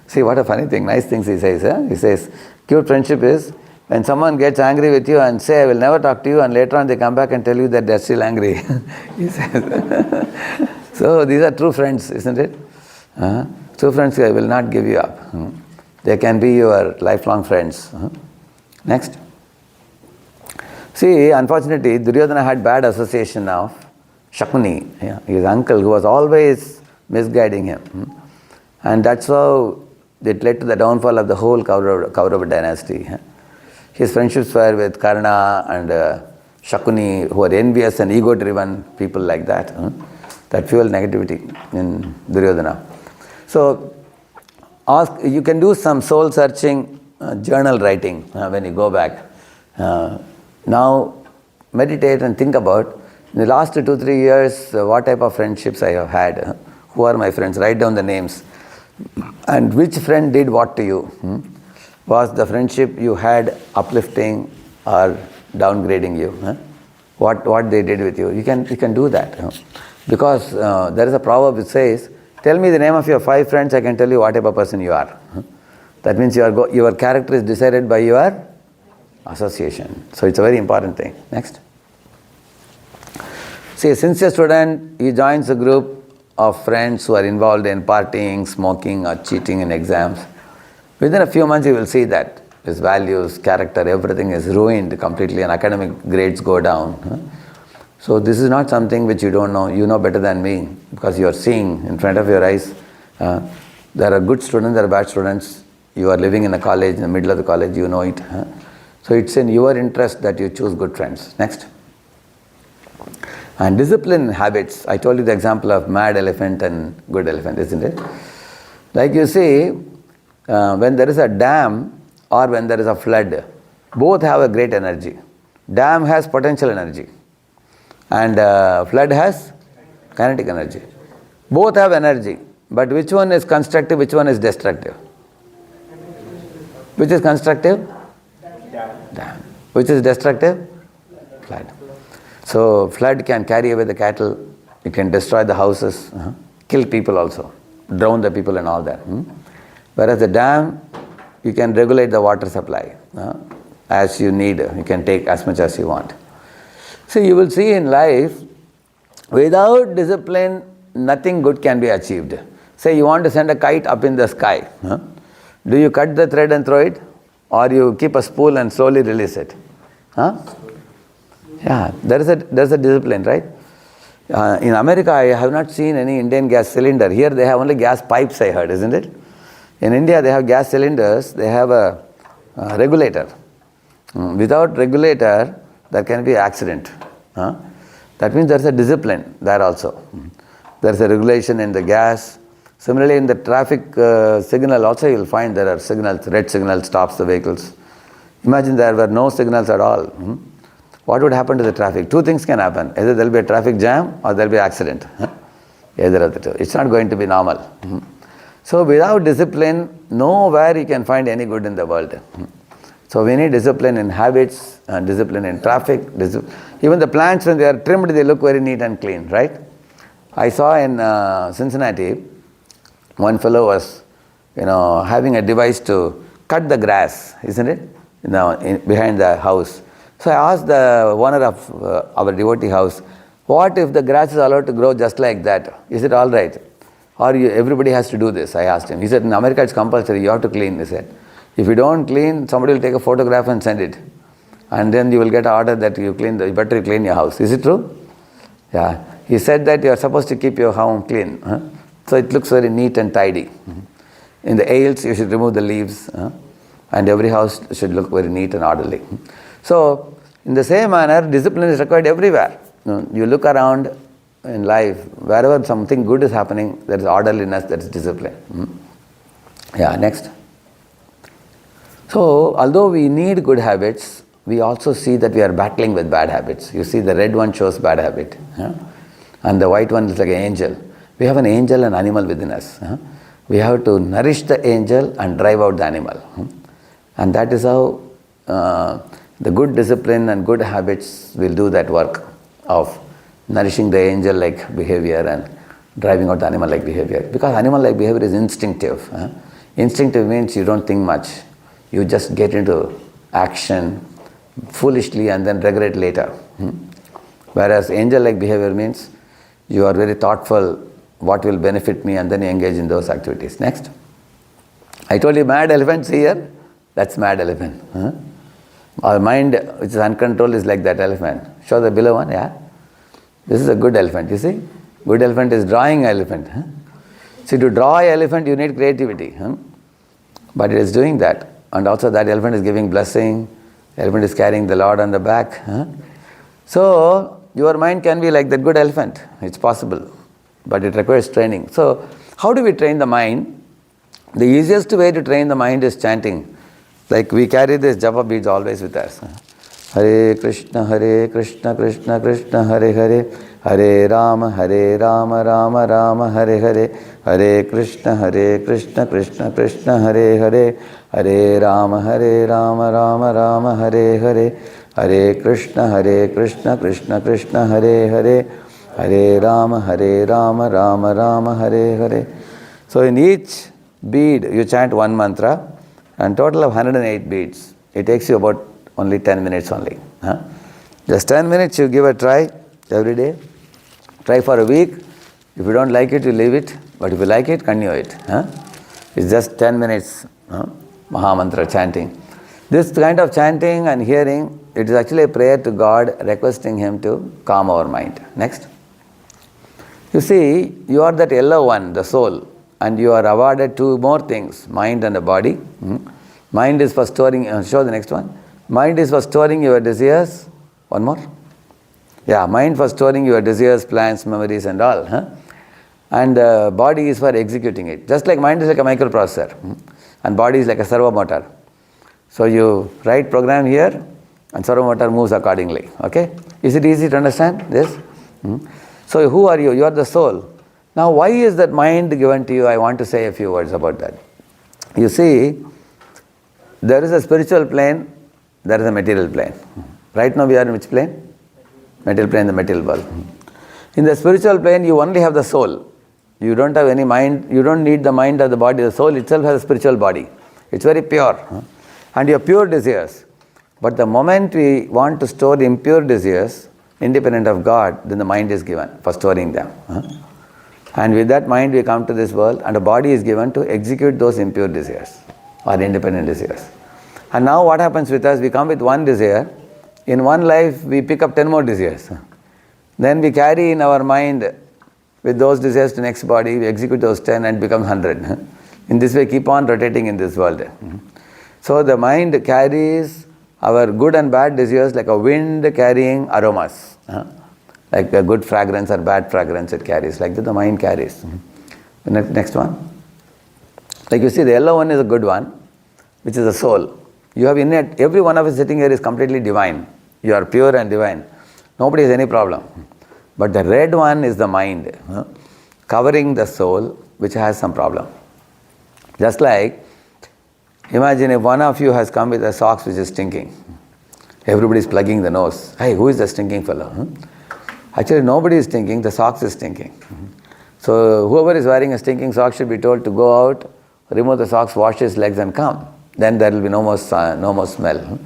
See, what a funny thing, nice things he says. He says, cute friendship is when someone gets angry with you and say, I will never talk to you, and later on they come back and tell you that they're still angry. He says. So these are true friends, isn't it? True friends will not give you up. They can be your lifelong friends. Next. See, unfortunately, Duryodhana had bad association of Shakuni, his uncle, who was always misguiding him. And that's how it led to the downfall of the whole Kaurava dynasty. His friendships were with Karna and Shakuni, who were envious and ego-driven people like that. That fueled negativity in Duryodhana. So, you can do some soul-searching journal writing when you go back. Now, meditate and think about, in the last 2-3 years, what type of friendships I have had. Who are my friends? Write down the names. And which friend did what to you? Was the friendship you had uplifting or downgrading you? What they did with you? You can do that. Because there is a proverb which says, tell me the name of your 5 friends, I can tell you what type of person you are. That means your character is decided by your association. So it's a very important thing. Next. See, a sincere student, he joins a group of friends who are involved in partying, smoking or cheating in exams. Within a few months you will see that his values, character, everything is ruined completely and academic grades go down. So this is not something which you don't know. You know better than me because you are seeing in front of your eyes. There are good students, there are bad students. You are living in a college, in the middle of the college, you know it. So it's in your interest that you choose good friends. Next. And discipline habits. I told you the example of mad elephant and good elephant, isn't it? Like you see, when there is a dam or when there is a flood, both have a great energy. Dam has potential energy and flood has kinetic energy. Both have energy, but which one is constructive, which one is destructive? Which is constructive? Dam. Which is destructive? Flood. So flood can carry away the cattle, it can destroy the houses, kill people also, drown the people and all that. Whereas the dam, you can regulate the water supply as you need. You can take as much as you want. So you will see in life, without discipline, nothing good can be achieved. Say you want to send a kite up in the sky. Do you cut the thread and throw it? Or you keep a spool and slowly release it? Yeah, there is a discipline, right? In America, I have not seen any Indian gas cylinder. Here they have only gas pipes, I heard, isn't it? In India, they have gas cylinders, they have a regulator. Without regulator, there can be accident. That means there is a discipline there also. There is a regulation in the gas. Similarly, in the traffic signal also you will find there are signals. Red signal stops the vehicles. Imagine there were no signals at all. What would happen to the traffic? Two things can happen. Either there will be a traffic jam or there will be accident. Either of the two. It's not going to be normal. So without discipline, nowhere you can find any good in the world. So we need discipline in habits, and discipline in traffic. Even the plants, when they are trimmed, they look very neat and clean, right? I saw in Cincinnati, one fellow was, having a device to cut the grass, isn't it? Behind the house. So I asked the owner of our devotee house, what if the grass is allowed to grow just like that? Is it all right? Or everybody has to do this? I asked him. He said, in America it's compulsory, you have to clean, he said. If you don't clean, somebody will take a photograph and send it. And then you will get an order that you better you clean your house. Is it true? Yeah. He said that you are supposed to keep your home clean. So it looks very neat and tidy. In the aisles, you should remove the leaves. And every house should look very neat and orderly. So, in the same manner, discipline is required everywhere. You look around in life, wherever something good is happening, there is orderliness, there is discipline. Yeah, next. So, although we need good habits, we also see that we are battling with bad habits. You see, the red one shows bad habit. And the white one is like an angel. We have an angel and animal within us. We have to nourish the angel and drive out the animal. And that is how the good discipline and good habits will do that work of nourishing the angel-like behavior and driving out the animal-like behavior. Because animal-like behavior is instinctive. Instinctive means you don't think much. You just get into action foolishly and then regret later. Whereas angel-like behavior means you are very thoughtful, what will benefit me, and then you engage in those activities. Next. I told you mad elephants here. That's mad elephant. Our mind, which is uncontrolled, is like that elephant. Show the below one, yeah. This is a good elephant, you see. Good elephant is drawing elephant. See, to draw an elephant, you need creativity. But it is doing that. And also that elephant is giving blessing. The elephant is carrying the Lord on the back. So, your mind can be like that good elephant. It's possible. But it requires training. So, how do we train the mind? The easiest way to train the mind is chanting. Like we carry this japa beads always with us. Hare Krishna, Krishna Krishna, Hare Hare, Hare Rama, Rama Rama, Hare Hare, Hare Krishna, Krishna Krishna, Hare Hare, Hare Rama, Rama Rama, Hare Hare, Hare Krishna, Krishna Krishna, Hare Hare, Hare Rama, Rama Rama, Hare Hare. So in each bead you chant one mantra. And total of 108 beads. It takes you about only 10 minutes only. Just 10 minutes you give a try every day. Try for a week. If you don't like it, you leave it. But if you like it, continue it. It's just 10 minutes Maha Mantra chanting. This kind of chanting and hearing, it is actually a prayer to God requesting Him to calm our mind. Next. You see, you are that yellow one, the soul, and you are awarded two more things, mind and the body. Mind is for storing, show the next one. Mind is for storing your desires. One more. Yeah, mind for storing your desires, plans, memories and all. And body is for executing it. Just like mind is like a microprocessor and body is like a servo motor. So you write program here and servo motor moves accordingly. Okay? Is it easy to understand this? So who are you? You are the soul. Now why is that mind given to you? I want to say a few words about that. You see, there is a spiritual plane, there is a material plane. Right now we are in which plane? Material plane, the material world. In the spiritual plane you only have the soul. You don't have any mind, you don't need the mind or the body. The soul itself has a spiritual body. It's very pure. And you have pure desires. But the moment we want to store impure desires, independent of God, then the mind is given for storing them. And with that mind we come to this world and the body is given to execute those impure desires or independent desires. And now what happens with us? We come with one desire. In one life we pick up 10 more desires. Then we carry in our mind with those desires to next body, we execute those 10 and becomes 100. In this way keep on rotating in this world. So the mind carries our good and bad desires like a wind carrying aromas. Like a good fragrance or bad fragrance it carries. Like that the mind carries. The next one. Like you see the yellow one is a good one, which is the soul. You have innate, every one of us sitting here is completely divine. You are pure and divine. Nobody has any problem. But the red one is the mind, covering the soul, which has some problem. Just like, imagine if one of you has come with a socks which is stinking. Everybody is plugging the nose. Hey, who is the stinking fellow? Actually, nobody is stinking, the socks is stinking. So whoever is wearing a stinking sock should be told to go out, remove the socks, wash his legs and come. Then there will be no more smell.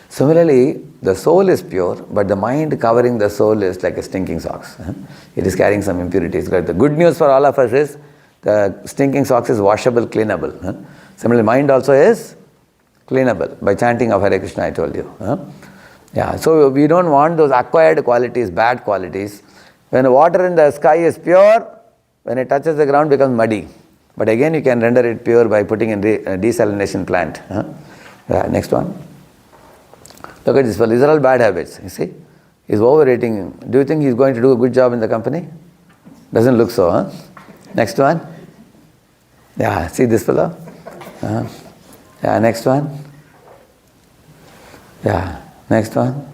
Similarly, the soul is pure, but the mind covering the soul is like a stinking socks. It is carrying some impurities. But the good news for all of us is the stinking socks is washable, cleanable. Similarly, mind also is cleanable by chanting of Hare Krishna, I told you. Yeah, so we don't want those acquired qualities, bad qualities. When the water in the sky is pure, when it touches the ground, it becomes muddy. But again, you can render it pure by putting in a desalination plant. Yeah, next one. Look at this fellow. These are all bad habits. You see? He's overeating. Do you think he's going to do a good job in the company? Doesn't look so, Next one. Yeah, see this fellow? Yeah, next one. Yeah, next one.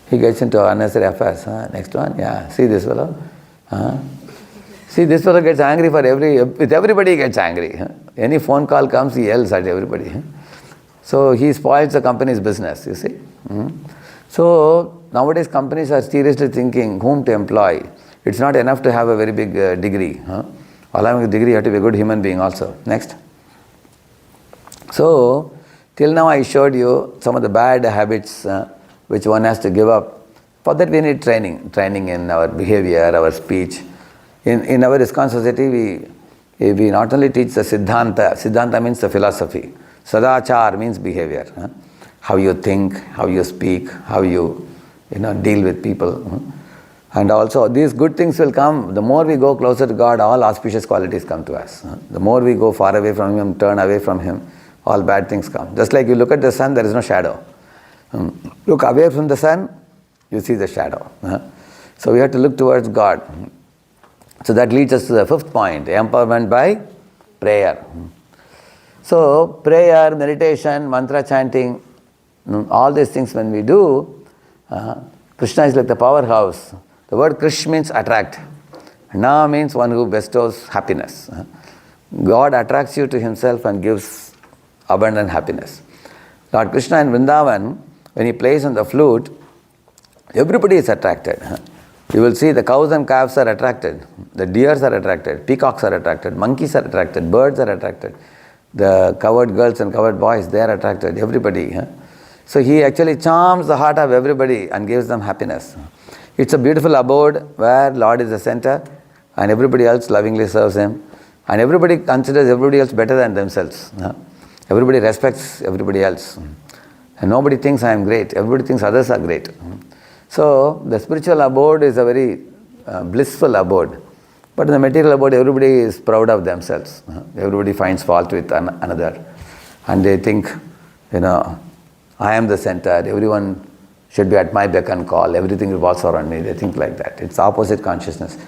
He gets into unnecessary affairs. Next one. Yeah, see this fellow? See, this fellow gets angry with everybody he gets angry. Any phone call comes, he yells at everybody. So he spoils the company's business, you see. So nowadays companies are seriously thinking whom to employ. It's not enough to have a very big degree. While having a degree, you have to be a good human being also. Next. So, till now I showed you some of the bad habits which one has to give up. For that we need training in our behavior, our speech. In our ISKCON society, we not only teach the Siddhanta. Siddhanta means the philosophy. Sadachar means behavior. How you think, how you speak, how you deal with people. And also these good things will come. The more we go closer to God, all auspicious qualities come to us. The more we go far away from Him, turn away from Him, all bad things come. Just like you look at the sun, there is no shadow. Look away from the sun, you see the shadow. So we have to look towards God. So that leads us to the fifth point, empowerment by prayer. So prayer, meditation, mantra chanting, all these things when we do, Krishna is like the powerhouse. The word Krish means attract. Na means one who bestows happiness. God attracts you to Himself and gives abundant happiness. Lord Krishna in Vrindavan, when He plays on the flute, everybody is attracted. You will see the cows and calves are attracted, the deers are attracted, peacocks are attracted, monkeys are attracted, birds are attracted, the covered girls and covered boys, they are attracted, everybody. So He actually charms the heart of everybody and gives them happiness. It's a beautiful abode where Lord is the center and everybody else lovingly serves Him and everybody considers everybody else better than themselves. Everybody respects everybody else. And nobody thinks I am great. Everybody thinks others are great. So the spiritual abode is a very blissful abode. But in the material abode, everybody is proud of themselves. Everybody finds fault with another. And they think, I am the center. Everyone should be at my beck and call. Everything revolves around me. They think like that. It's opposite consciousness.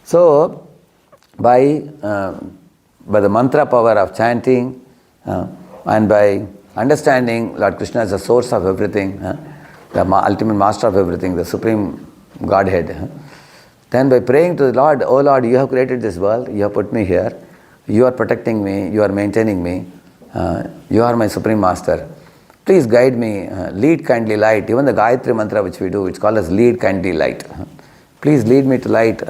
So, by the mantra power of chanting and by understanding Lord Krishna as the source of everything, the ultimate master of everything, the supreme Godhead, then by praying to the Lord, oh Lord, you have created this world, you have put me here, you are protecting me, you are maintaining me, you are my supreme master. Please guide me, lead kindly light. Even the Gayatri mantra which we do, it's called as lead kindly light. Please lead me to light,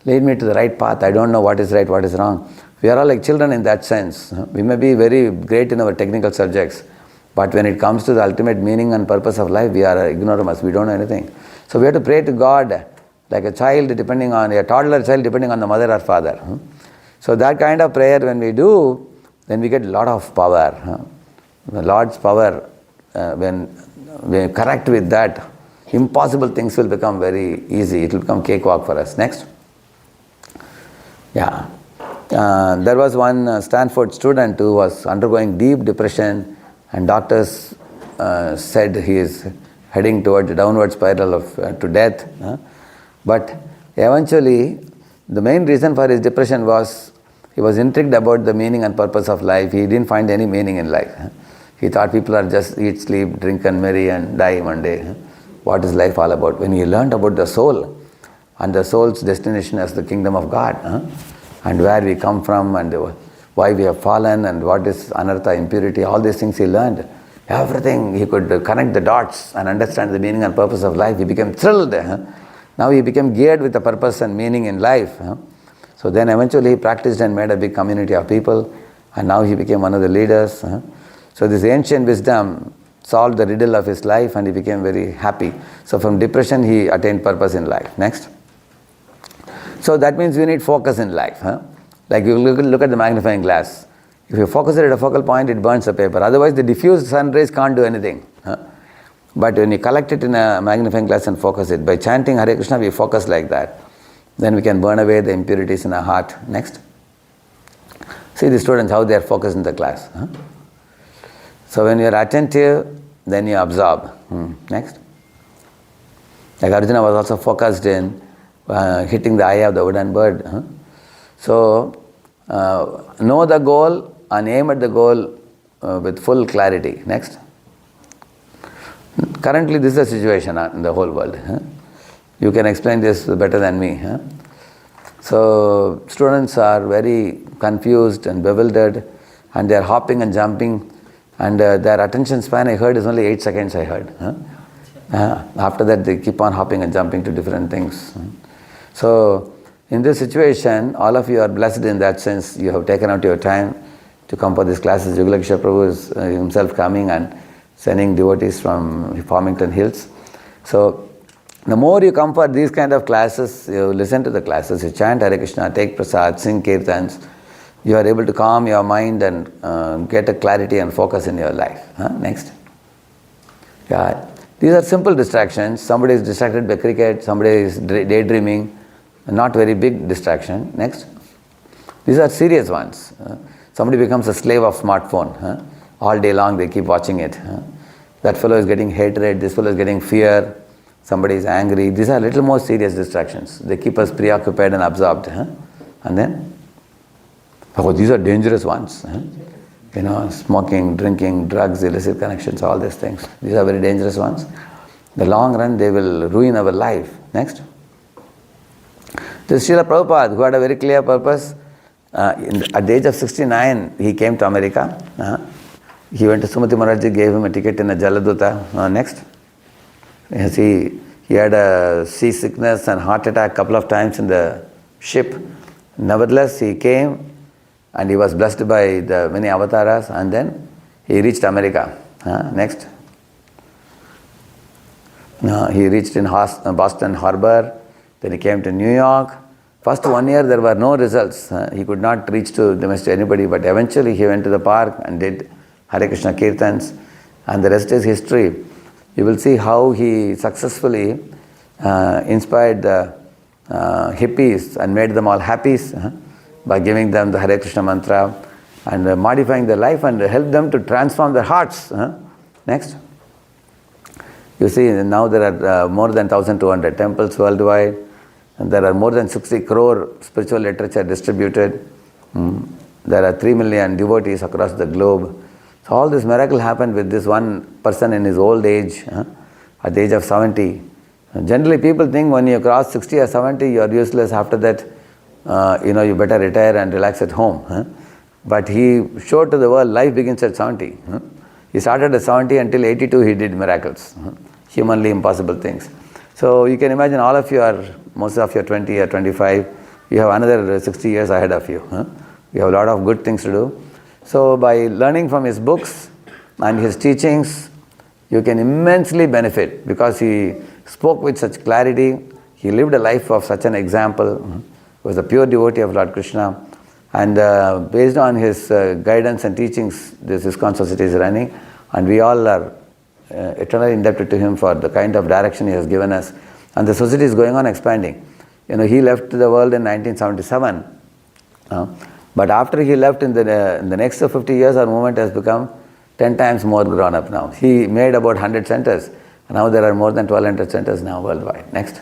lead me to the right path. I don't know what is right, what is wrong. We are all like children in that sense. We may be very great in our technical subjects, but when it comes to the ultimate meaning and purpose of life, we are ignoramus, we don't know anything. So we have to pray to God like a child a toddler child depending on the mother or father. So that kind of prayer when we do, then we get a lot of power. The Lord's power, when we connect with that, impossible things will become very easy. It will become cakewalk for us. Next. Yeah. There was one Stanford student who was undergoing deep depression, and doctors said he is heading towards a downward spiral to death. But eventually, the main reason for his depression was he was intrigued about the meaning and purpose of life. He didn't find any meaning in life. He thought people are just eat, sleep, drink and marry and die one day. What is life all about? When he learned about the soul and the soul's destination as the kingdom of God, and where we come from and why we have fallen and what is anartha, impurity, all these things he learned. Everything, he could connect the dots and understand the meaning and purpose of life. He became thrilled. Now he became geared with the purpose and meaning in life. So then eventually he practiced and made a big community of people, and now he became one of the leaders. So this ancient wisdom solved the riddle of his life and he became very happy. So from depression he attained purpose in life. Next. So that means we need focus in life. Like you look at the magnifying glass. If you focus it at a focal point, it burns the paper. Otherwise the diffused sun rays can't do anything. But when you collect it in a magnifying glass and focus it, by chanting Hare Krishna we focus like that. Then we can burn away the impurities in our heart. Next. See the students how they are focused in the class. So when you are attentive, then you absorb. Next. Like Arjuna was also focused in hitting the eye of the wooden bird. So know the goal and aim at the goal with full clarity. Next. Currently this is the situation in the whole world. You can explain this better than me. So students are very confused and bewildered, and they are hopping and jumping, and their attention span I heard is only 8 seconds I heard. After that they keep on hopping and jumping to different things. So in this situation, all of you are blessed in that sense. You have taken out your time to come for these classes. Yugalakshya Prabhu is himself coming and sending devotees from Farmington Hills. So the more you come for these kind of classes, you listen to the classes, you chant Hare Krishna, take prasad, sing kirtans, you are able to calm your mind and get a clarity and focus in your life. Next. Yeah. These are simple distractions. Somebody is distracted by cricket, somebody is daydreaming, not very big distraction. Next. These are serious ones. Somebody becomes a slave of smartphone. All day long they keep watching it. That fellow is getting hatred, this fellow is getting fear, somebody is angry. These are little more serious distractions. They keep us preoccupied and absorbed. And then, these are dangerous ones. Smoking, drinking, drugs, illicit connections, all these things. These are very dangerous ones. The long run, they will ruin our life. Next. This is Srila Prabhupada, who had a very clear purpose. At the age of 69, he came to America. He went to Sumati Maharaj, gave him a ticket in a Jaladuta. Next. He had a seasickness and heart attack a couple of times in the ship. Nevertheless, he came and he was blessed by the many avatars, and then he reached America. Next. He reached in Boston Harbor, then he came to New York. First 1 year there were no results. He could not reach to the message to anybody, but eventually he went to the park and did Hare Krishna Kirtans, and the rest is history. You will see how he successfully inspired the hippies and made them all happies by giving them the Hare Krishna mantra and modifying their life and help them to transform their hearts. Next. You see, now there are more than 1,200 temples worldwide, and there are more than 60 crore spiritual literature distributed. There are 3 million devotees across the globe. So all this miracle happened with this one person in his old age, at the age of 70. Generally people think when you cross 60 or 70, you are useless. After that, you better retire and relax at home. But he showed to the world life begins at 70. He started at 70 until 82 he did miracles. Humanly impossible things. So you can imagine all of you are, most of you are 20 or 25. You have another 60 years ahead of you. You have a lot of good things to do. So by learning from his books and his teachings, you can immensely benefit because he spoke with such clarity. He lived a life of such an example. He was a pure devotee of Lord Krishna. And based on his guidance and teachings, this ISKCON society is running. And we all are eternally indebted to him for the kind of direction he has given us. And the society is going on expanding. He left the world in 1977. But after he left, in the next 50 years, our movement has become 10 times more grown up now. He made about 100 centers. Now there are more than 1,200 centers now worldwide. Next.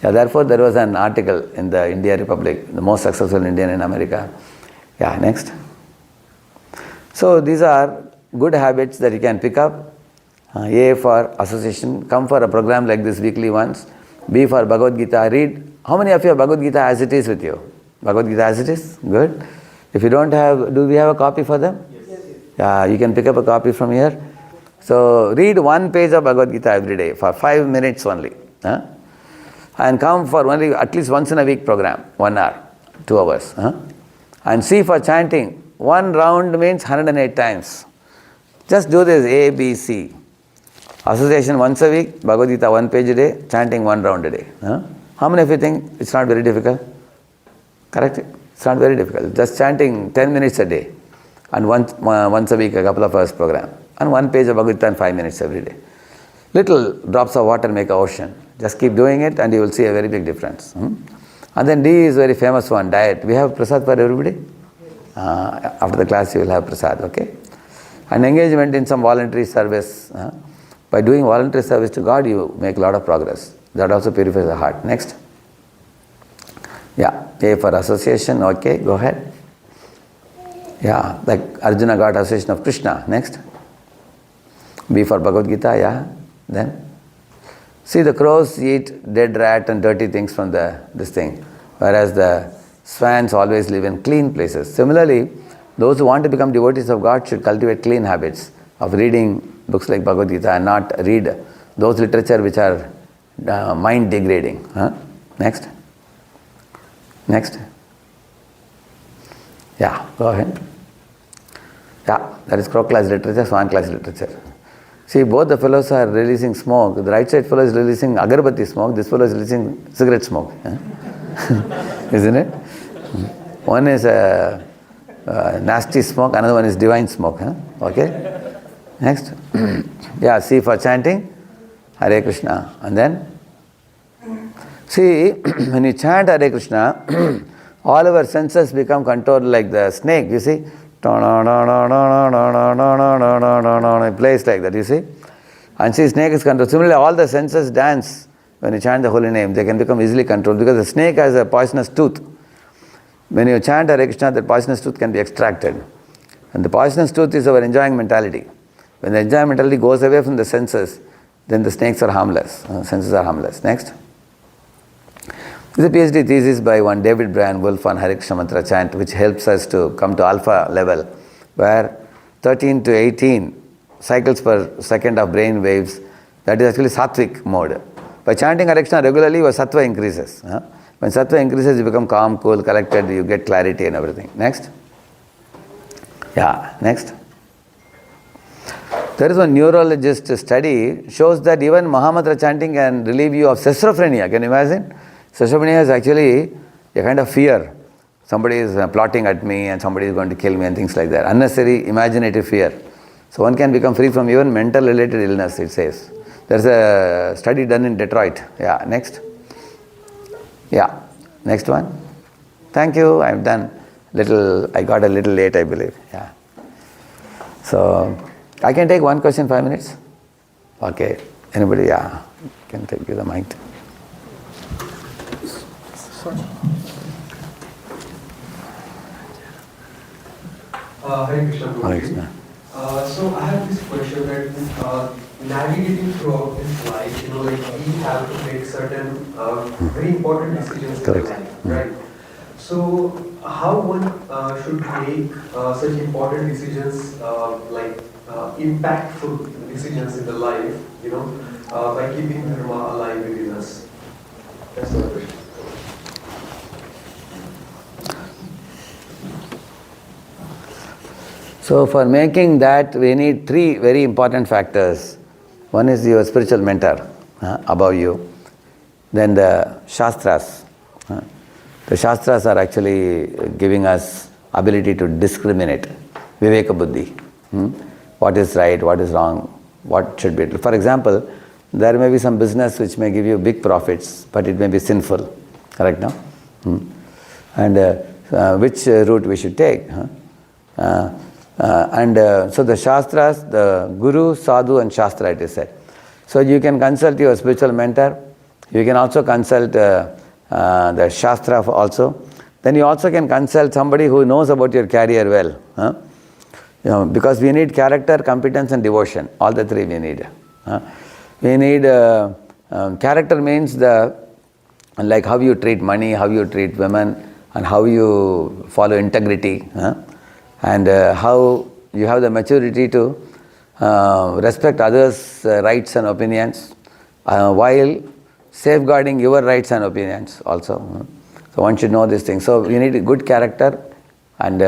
Yeah, therefore, there was an article in the India Republic, the most successful Indian in America. Yeah, next. So these are good habits that you can pick up. A for association. Come for a program like this weekly once. B for Bhagavad Gita. Read. How many of you have Bhagavad Gita as it is with you? Bhagavad Gita as it is? Good. If you don't have, do we have a copy for them? Yes. Yeah, you can pick up a copy from here. So read one page of Bhagavad Gita every day for 5 minutes only. And come for only at least once in a week program, 1 hour, 2 hours. And C for chanting. 1 round means 108 times. Just do this A, B, C. Association once a week, Bhagavad Gita 1 page a day, chanting 1 round a day. How many of you think it's not very difficult? Correct? It's not very difficult. Just chanting 10 minutes a day. And once a week, a couple of hours program. And 1 page of Bhagavad Gita and 5 minutes every day. Little drops of water make an ocean. Just keep doing it and you will see a very big difference. And then D is very famous one, diet. We have prasad for everybody. After the class you will have prasad, okay? And engagement in some voluntary service. By doing voluntary service to God, you make a lot of progress. That also purifies the heart. Next. Yeah, A for association, okay, go ahead. Yeah, like Arjuna got association of Krishna. Next. B for Bhagavad Gita, yeah. Then. See, the crows eat dead rat and dirty things from this thing, whereas the swans always live in clean places. Similarly, those who want to become devotees of God should cultivate clean habits of reading books like Bhagavad Gita and not read those literature which are mind degrading. Next. Next. Yeah, go ahead. Yeah, that is crow class literature, swan class literature. See, both the fellows are releasing smoke. The right side fellow is releasing agarbatti smoke, this fellow is releasing cigarette smoke. Isn't it? One is nasty smoke, another one is divine smoke. Okay? Next. Yeah, C for chanting, Hare Krishna. And then? See, when you chant Hare Krishna, all our senses become controlled like the snake, you see? It plays like that, you see? And see, snake is controlled. Similarly, all the senses dance when you chant the holy name. They can become easily controlled because the snake has a poisonous tooth. When you chant Hare Krishna, the poisonous tooth can be extracted. And the poisonous tooth is our enjoying mentality. When the enjoying mentality goes away from the senses, then the snakes are harmless. Senses are harmless. Next. This is a PhD thesis by one David Brian Wolf on Hare Krishna mantra chant, which helps us to come to alpha level, where 13 to 18 cycles per second of brain waves, that is actually sattvic mode. By chanting Hare Krishna regularly, your sattva increases. When sattva increases, you become calm, cool, collected, you get clarity and everything. Next. Yeah, next. There is one neurologist study shows that even Mahamantra chanting can relieve you of schizophrenia. Can you imagine? Schizophrenia is actually a kind of fear. somebody is plotting at me and somebody is going to kill me and things like that. Unnecessary imaginative fear. So one can become free from even mental related illness, it says. There's a study done in Detroit. Yeah, next. Yeah, next one. Thank you, I've done I got a little late, I believe. Yeah. So, I can take one question, 5 minutes? Okay. Anybody? Yeah. Can take you the mic. Hare Krishna. Hare Krishna. So I have this question that navigating throughout this life, like we have to make certain very important decisions in Correct. life, right? So how one should make such important decisions, like impactful decisions in the life, by keeping dharma alive within us? That's the question. So for making that, we need 3 very important factors. One is your spiritual mentor above you. Then the Shastras. The Shastras are actually giving us ability to discriminate. Viveka Buddhi. What is right, what is wrong, what should be. For example, there may be some business which may give you big profits, but it may be sinful. Correct, no? And which route we should take. So the Shastras, the Guru, Sadhu and Shastra, it is said. So you can consult your spiritual mentor. You can also consult the Shastra also. Then you also can consult somebody who knows about your career well. Because we need character, competence and devotion. All the 3 we need. We need character means like how you treat money, how you treat women and how you follow integrity. And how you have the maturity to respect others' rights and opinions while safeguarding your rights and opinions also. So one should know these things. So you need a good character and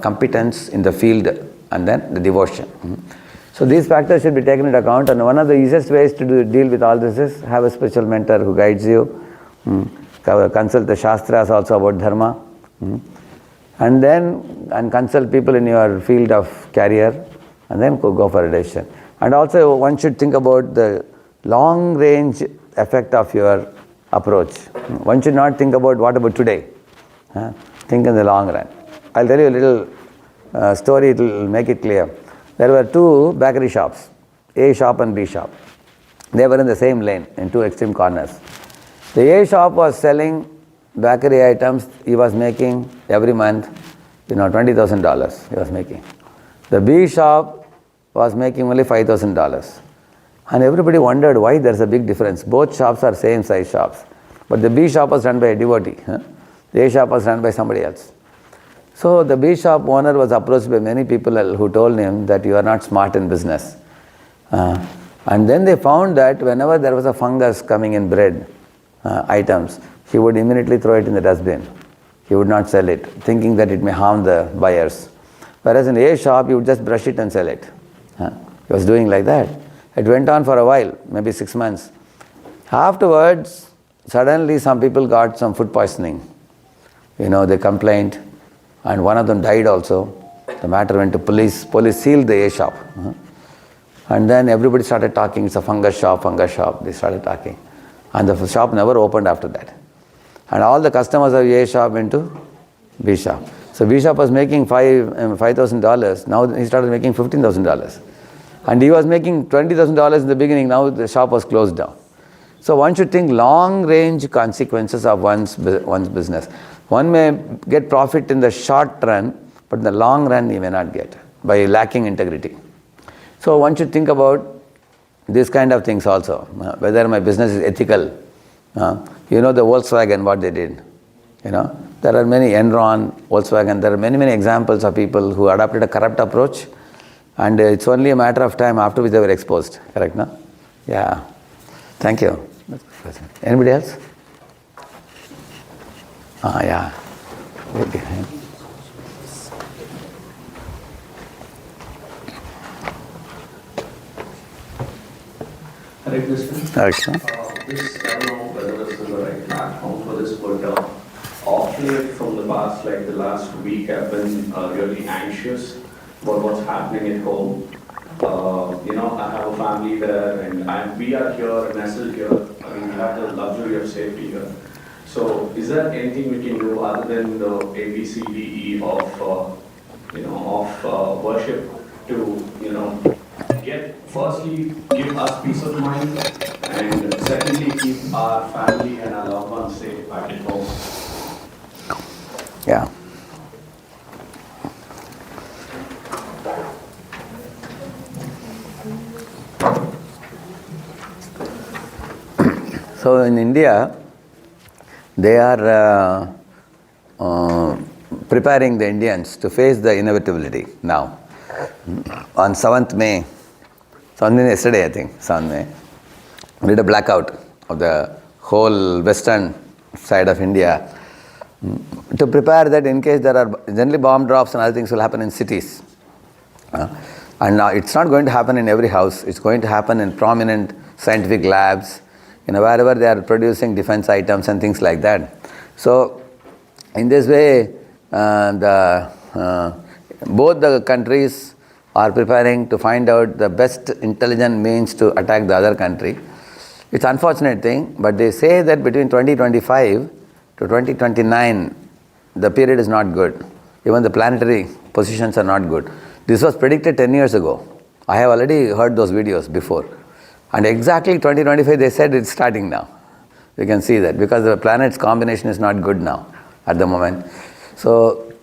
competence in the field and then the devotion. So these factors should be taken into account, and one of the easiest ways to deal with all this is have a spiritual mentor who guides you. Consult the Shastras also about dharma. And then consult people in your field of career and then go for a decision. And also one should think about the long range effect of your approach. One should not think about what about today. Think in the long run. I'll tell you a little story, it will make it clear. There were 2 bakery shops, A shop and B shop. They were in the same lane in 2 extreme corners. The A shop was selling bakery items. He was making every month, $20,000 he was making. The B shop was making only $5,000. And everybody wondered why there's a big difference. Both shops are same size shops. But the B shop was run by a devotee. The A shop was run by somebody else. So the B shop owner was approached by many people who told him that you are not smart in business. And then they found that whenever there was a fungus coming in bread items, he would immediately throw it in the dustbin. He would not sell it, thinking that it may harm the buyers. Whereas in A shop, he would just brush it and sell it. He was doing like that. It went on for a while, maybe 6 months. Afterwards, suddenly some people got some food poisoning. They complained, and one of them died also. The matter went to police. Police sealed the A shop. And then everybody started talking, it's a fungus shop. They started talking. And the shop never opened after that. And all the customers of A shop went to B shop. So B shop was making $5,000. Now he started making $15,000. And he was making $20,000 in the beginning. Now the shop was closed down. So one should think long-range consequences of one's business. One may get profit in the short run, but in the long run he may not get by lacking integrity. So one should think about these kind of things also. Whether my business is ethical. The Volkswagen, what they did. There are many, Enron, Volkswagen, there are many examples of people who adopted a corrupt approach, and it's only a matter of time after which they were exposed. Correct, no? Yeah. Thank you. Anybody else? Yeah. Hare Krishna. Hare Krishna. I don't know whether this is the right platform for this, but of late from past, like the last week, I've been really anxious about what's happening at home. I have a family there, and we are here nestled here. I mean, we have the luxury of safety here. So, is there anything we can do other than the ABCDE of worship to, firstly, give us peace of mind, and secondly, keep our family and our loved ones safe back at home? Yeah. So in India, they are preparing the Indians to face the inevitability now. On 7th May, yesterday I think, 7th May, we did a blackout of the whole western side of India to prepare that in case there are generally bomb drops and other things will happen in cities. And now it's not going to happen in every house, it's going to happen in prominent scientific labs, wherever they are producing defense items and things like that. So, in this way, both the countries are preparing to find out the best intelligent means to attack the other country. It's an unfortunate thing, but they say that between 2025 to 2029, the period is not good. Even the planetary positions are not good. This was predicted 10 years ago. I have already heard those videos before. And exactly 2025, they said it's starting now. You can see that because the planet's combination is not good now at the moment. So,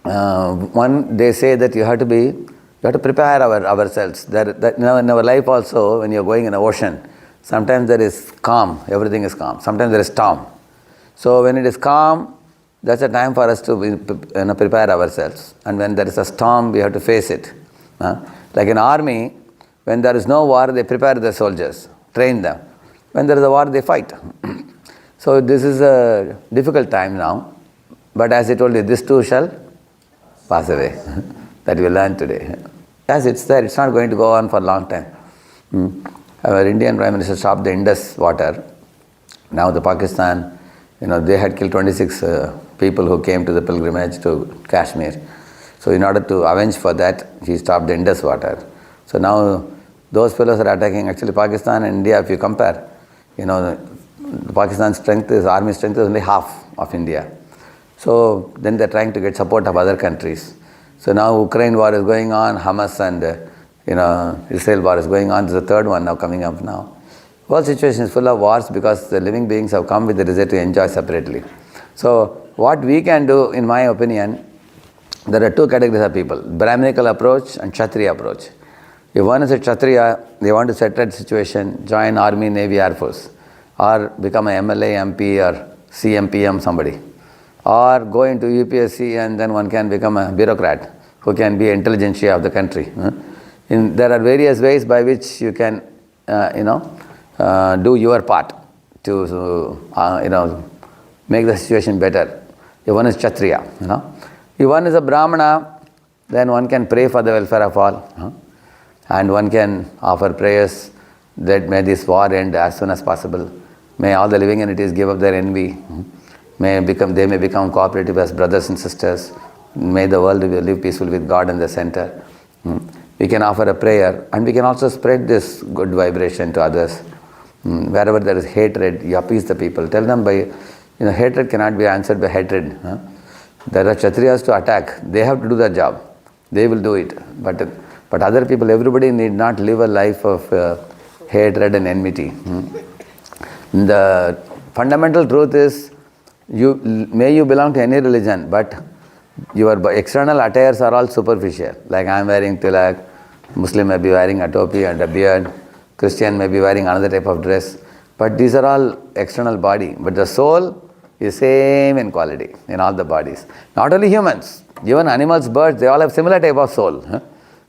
they say that you have to prepare ourselves. In our life also, when you're going in the ocean, sometimes there is calm, everything is calm. Sometimes there is storm. So when it is calm, that's a time for us to prepare ourselves. And when there is a storm, we have to face it. Like in army, when there is no war, they prepare the soldiers, train them. When there is a war, they fight. So this is a difficult time now. But as I told you, this too shall pass away. That we learned today. Yes, it's there. It's not going to go on for a long time. Our Indian Prime Minister stopped the Indus water. Now the Pakistan, they had killed 26 people who came to the pilgrimage to Kashmir. So in order to avenge for that, he stopped the Indus water. So now those fellows are attacking actually Pakistan and India. If you compare, Pakistan's strength army strength is only half of India. So then they're trying to get support of other countries. So now Ukraine war is going on, Hamas and Israel war is going on. There's a third one now coming up now. Whole situation is full of wars because the living beings have come with the desire to enjoy separately. So what we can do, in my opinion, there are two categories of people, Brahminical approach and Kshatriya approach. If one is a Kshatriya, they want to settle the situation, join Army, Navy, Air Force, or become a MLA, MP or CMPM somebody, or go into UPSC and then one can become a bureaucrat who can be intelligentsia of the country. There are various ways by which you can, do your part to, make the situation better. If one is Kshatriya, If one is a Brahmana, then one can pray for the welfare of all. And one can offer prayers that may this war end as soon as possible. May all the living entities give up their envy. They may become cooperative as brothers and sisters. May the world live peaceful with God in the center. We can offer a prayer, and we can also spread this good vibration to others. Wherever there is hatred, you appease the people. Tell them hatred cannot be answered by hatred. There are Kshatriyas to attack. They have to do their job. They will do it. But other people, everybody need not live a life of hatred and enmity. The fundamental truth is, may you belong to any religion, but your external attires are all superficial. Like I am wearing tilak, Muslim may be wearing a topi and a beard, Christian may be wearing another type of dress. But these are all external body. But the soul is same in quality in all the bodies. Not only humans, even animals, birds, they all have similar type of soul.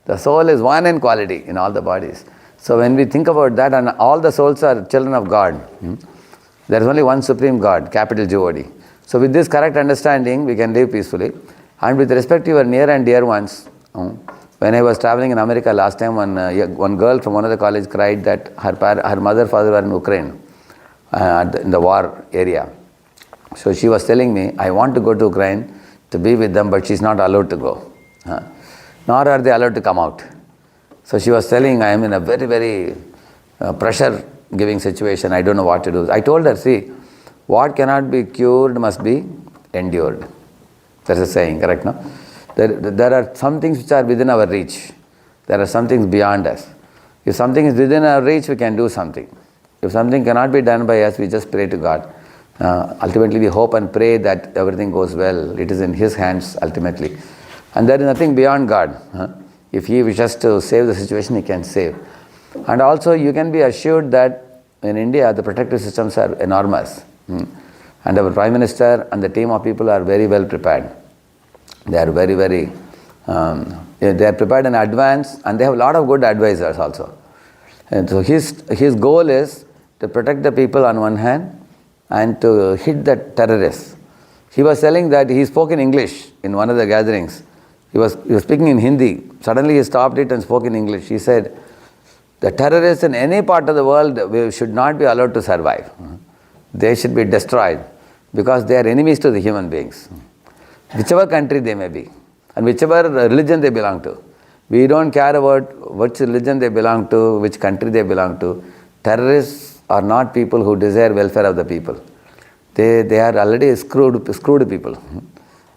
The soul is one in quality in all the bodies. So when we think about that, and all the souls are children of God, there is only one supreme God, capital G-O-D. So with this correct understanding, we can live peacefully. And with respect to your near and dear ones, when I was traveling in America last time, one girl from one of the college cried that her mother, father were in Ukraine, in the war area. So she was telling me, I want to go to Ukraine. to be with them, but she's not allowed to go. Nor are they allowed to come out. So she was telling, I am in a very, very pressure-giving situation. I don't know what to do. I told her, see, what cannot be cured must be endured. That's a saying, correct, no? There are some things which are within our reach. There are some things beyond us. If something is within our reach, we can do something. If something cannot be done by us, we just pray to God. Ultimately, we hope and pray that everything goes well. It is in His hands, ultimately. And there is nothing beyond God. If He wishes to save the situation, He can save. And also, you can be assured that in India, the protective systems are enormous. And our Prime Minister and the team of people are very well prepared. They are very, very, they are prepared in advance, and they have a lot of good advisors also. And so his goal is to protect the people on one hand and to hit the terrorists. He was telling that he spoke in English in one of the gatherings. He was speaking in Hindi. Suddenly he stopped it and spoke in English. He said, the terrorists in any part of the world should not be allowed to survive. They should be destroyed because they are enemies to the human beings. Whichever country they may be and whichever religion they belong to. We don't care about which religion they belong to, which country they belong to. Terrorists are not people who desire welfare of the people. They are already screwed people.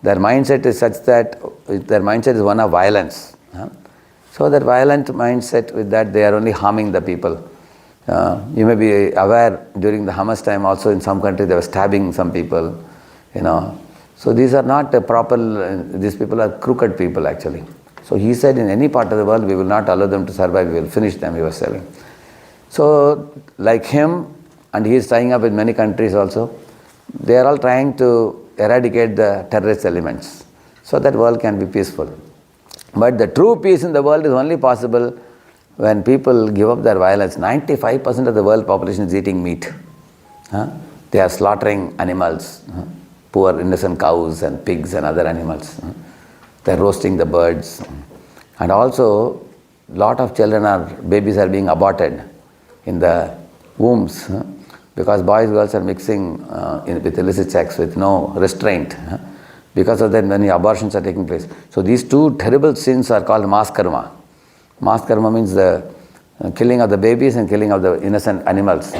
Their mindset is such that their mindset is one of violence. So that violent mindset, with that they are only harming the people. You may be aware during the Hamas time also in some countries they were stabbing some people. So these are not these people are crooked people actually. So he said in any part of the world we will not allow them to survive, we will finish them, he was telling. So like him, and he is tying up with many countries also, they are all trying to eradicate the terrorist elements so that world can be peaceful. But the true peace in the world is only possible when people give up their violence. 95% of the world population is eating meat. They are slaughtering animals, poor innocent cows and pigs and other animals. They are roasting the birds. And also, lot of babies are being aborted in the wombs because boys and girls are mixing with illicit sex with no restraint. Because of that, many abortions are taking place. So these two terrible sins are called mass karma. Mass karma means the killing of the babies and killing of the innocent animals.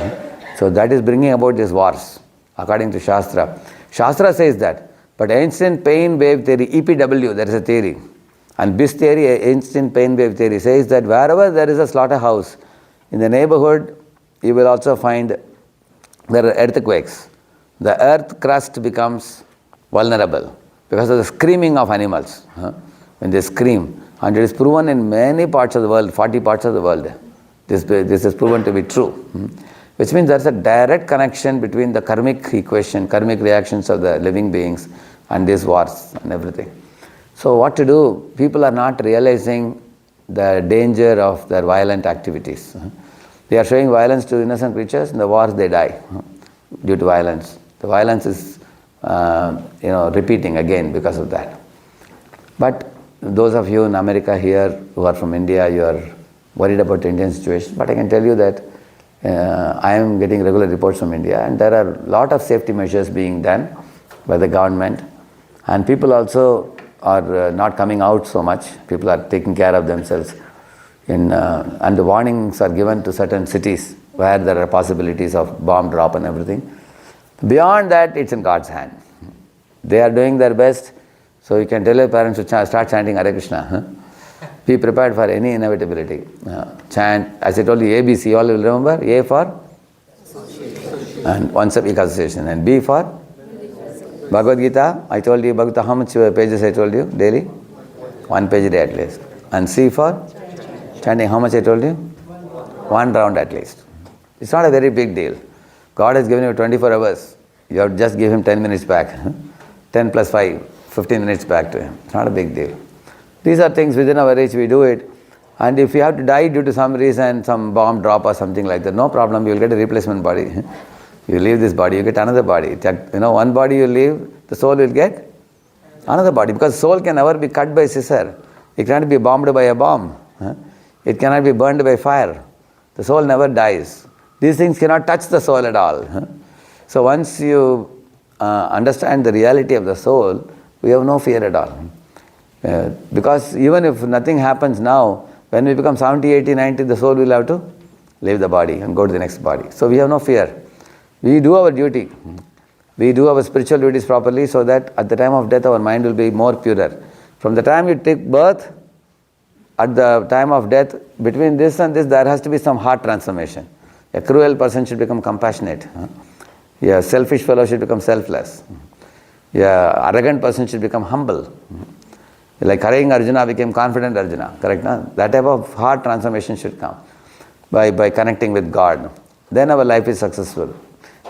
So that is bringing about these wars, according to Shastra. Shastra says that. But instant pain wave theory, EPW, there is a theory. And BIS theory, instant pain wave theory, says that wherever there is a slaughterhouse, in the neighborhood, you will also find there are earthquakes. The earth crust becomes vulnerable because of the screaming of animals. When they scream. And it is proven in many parts of the world, 40 parts of the world. This is proven to be true. Which means there is a direct connection between the karmic equation, karmic reactions of the living beings and these wars and everything. So what to do? People are not realizing the danger of their violent activities. They are showing violence to innocent creatures, in the wars they die due to violence. The violence is repeating again because of that. But those of you in America here who are from India, you are worried about the Indian situation. But I can tell you that I am getting regular reports from India, and there are a lot of safety measures being done by the government. And people also are not coming out so much. People are taking care of themselves. And the warnings are given to certain cities where there are possibilities of bomb drop and everything. Beyond that, it's in God's hand. They are doing their best. So you can tell your parents to start chanting Hare Krishna. Be prepared for any inevitability. Chant, as I told you, ABC, all will remember. A for? And once a week association. And B for? Bhagavad Gita. I told you, Bhagavad Gita, how much pages I told you daily? 1 page a day at least. And C for? Chanting, how much I told you? 1 round at least. It's not a very big deal. God has given you 24 hours. You have just give him 10 minutes back. 10 plus 5, 15 minutes back to him. It's not a big deal. These are things within our reach, we do it. And if you have to die due to some reason, some bomb drop or something like that, no problem, you will get a replacement body. You leave this body, you get another body. One body you leave, the soul will get another body. Because soul can never be cut by scissor. It cannot be bombed by a bomb. It cannot be burned by fire. The soul never dies. These things cannot touch the soul at all. So once you understand the reality of the soul, We have no fear at all. Because even if nothing happens now, when we become 70, 80, 90, the soul will have to leave the body and go to the next body. So we have no fear. We do our duty. We do our spiritual duties properly so that at the time of death our mind will be more purer. From the time you take birth, at the time of death, between this and this, there has to be some heart transformation. A cruel person should become compassionate. A selfish fellow should become selfless. A arrogant person should become humble. Like carrying Arjuna became confident Arjuna, correct? No? That type of heart transformation should come by connecting with God. Then our life is successful.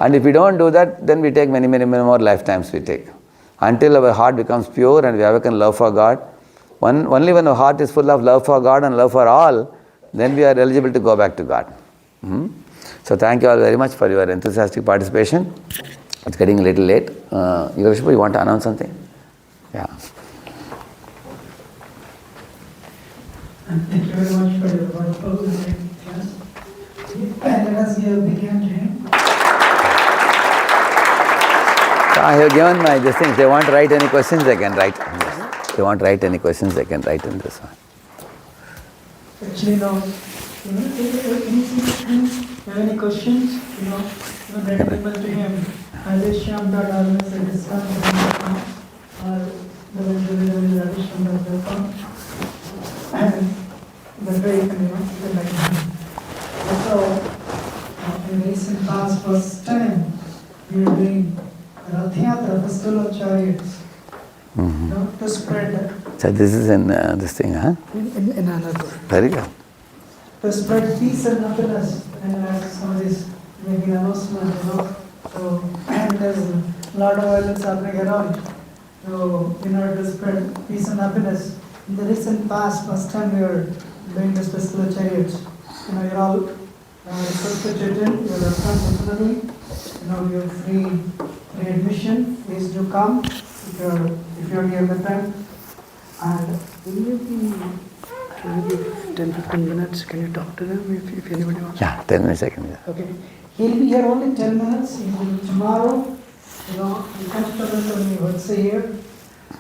And if we don't do that, then we take many more lifetimes we take. Until our heart becomes pure and we awaken love for God. Only when our heart is full of love for God and love for all, then we are eligible to go back to God. So thank you all very much for your enthusiastic participation. It's getting a little late. You want to announce something? Yeah. Thank you very much for your wonderful class. And let us give a big hand to him. I have given my this thing. If they want to write any questions, they can write. If they want to write any questions, they can write in this one. Actually, now, any questions? Write an email to him. Radheshyamdasdevotionalvideos or www.radheshyamdasdevotionalvideos. And the way you can write him. Also, in recent past, first time we are doing Radheshyamdas, Festival of Chariots. To spread. So this is in this thing, huh? In another. Very good. To spread peace and happiness, and as some of this maybe announcement, So, and there's a lot of violence happening around. So, in order to spread peace and happiness, in the recent past, first time we were doing this Festival of Chariots. You're all requested to attend. You're responsibility. You're free admission. Please do come if you're here with them. And will you be 10-15 minutes? Can you talk to them if anybody wants? Yeah, 10 minutes I can do that. Okay. He'll be here only 10 minutes. Tomorrow, he comes to us only once a year.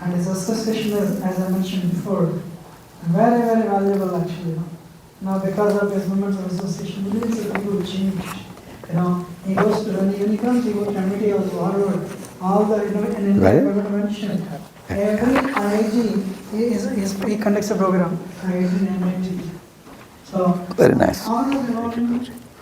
And his association is, as I mentioned before, very, very valuable actually. Now because of his moments of association, millions of people change. He goes to the unicorns, he goes to MIT or Harvard, all the in India mentioned. Every IIT, he conducts a program, IIT and MIT. So very nice. All of the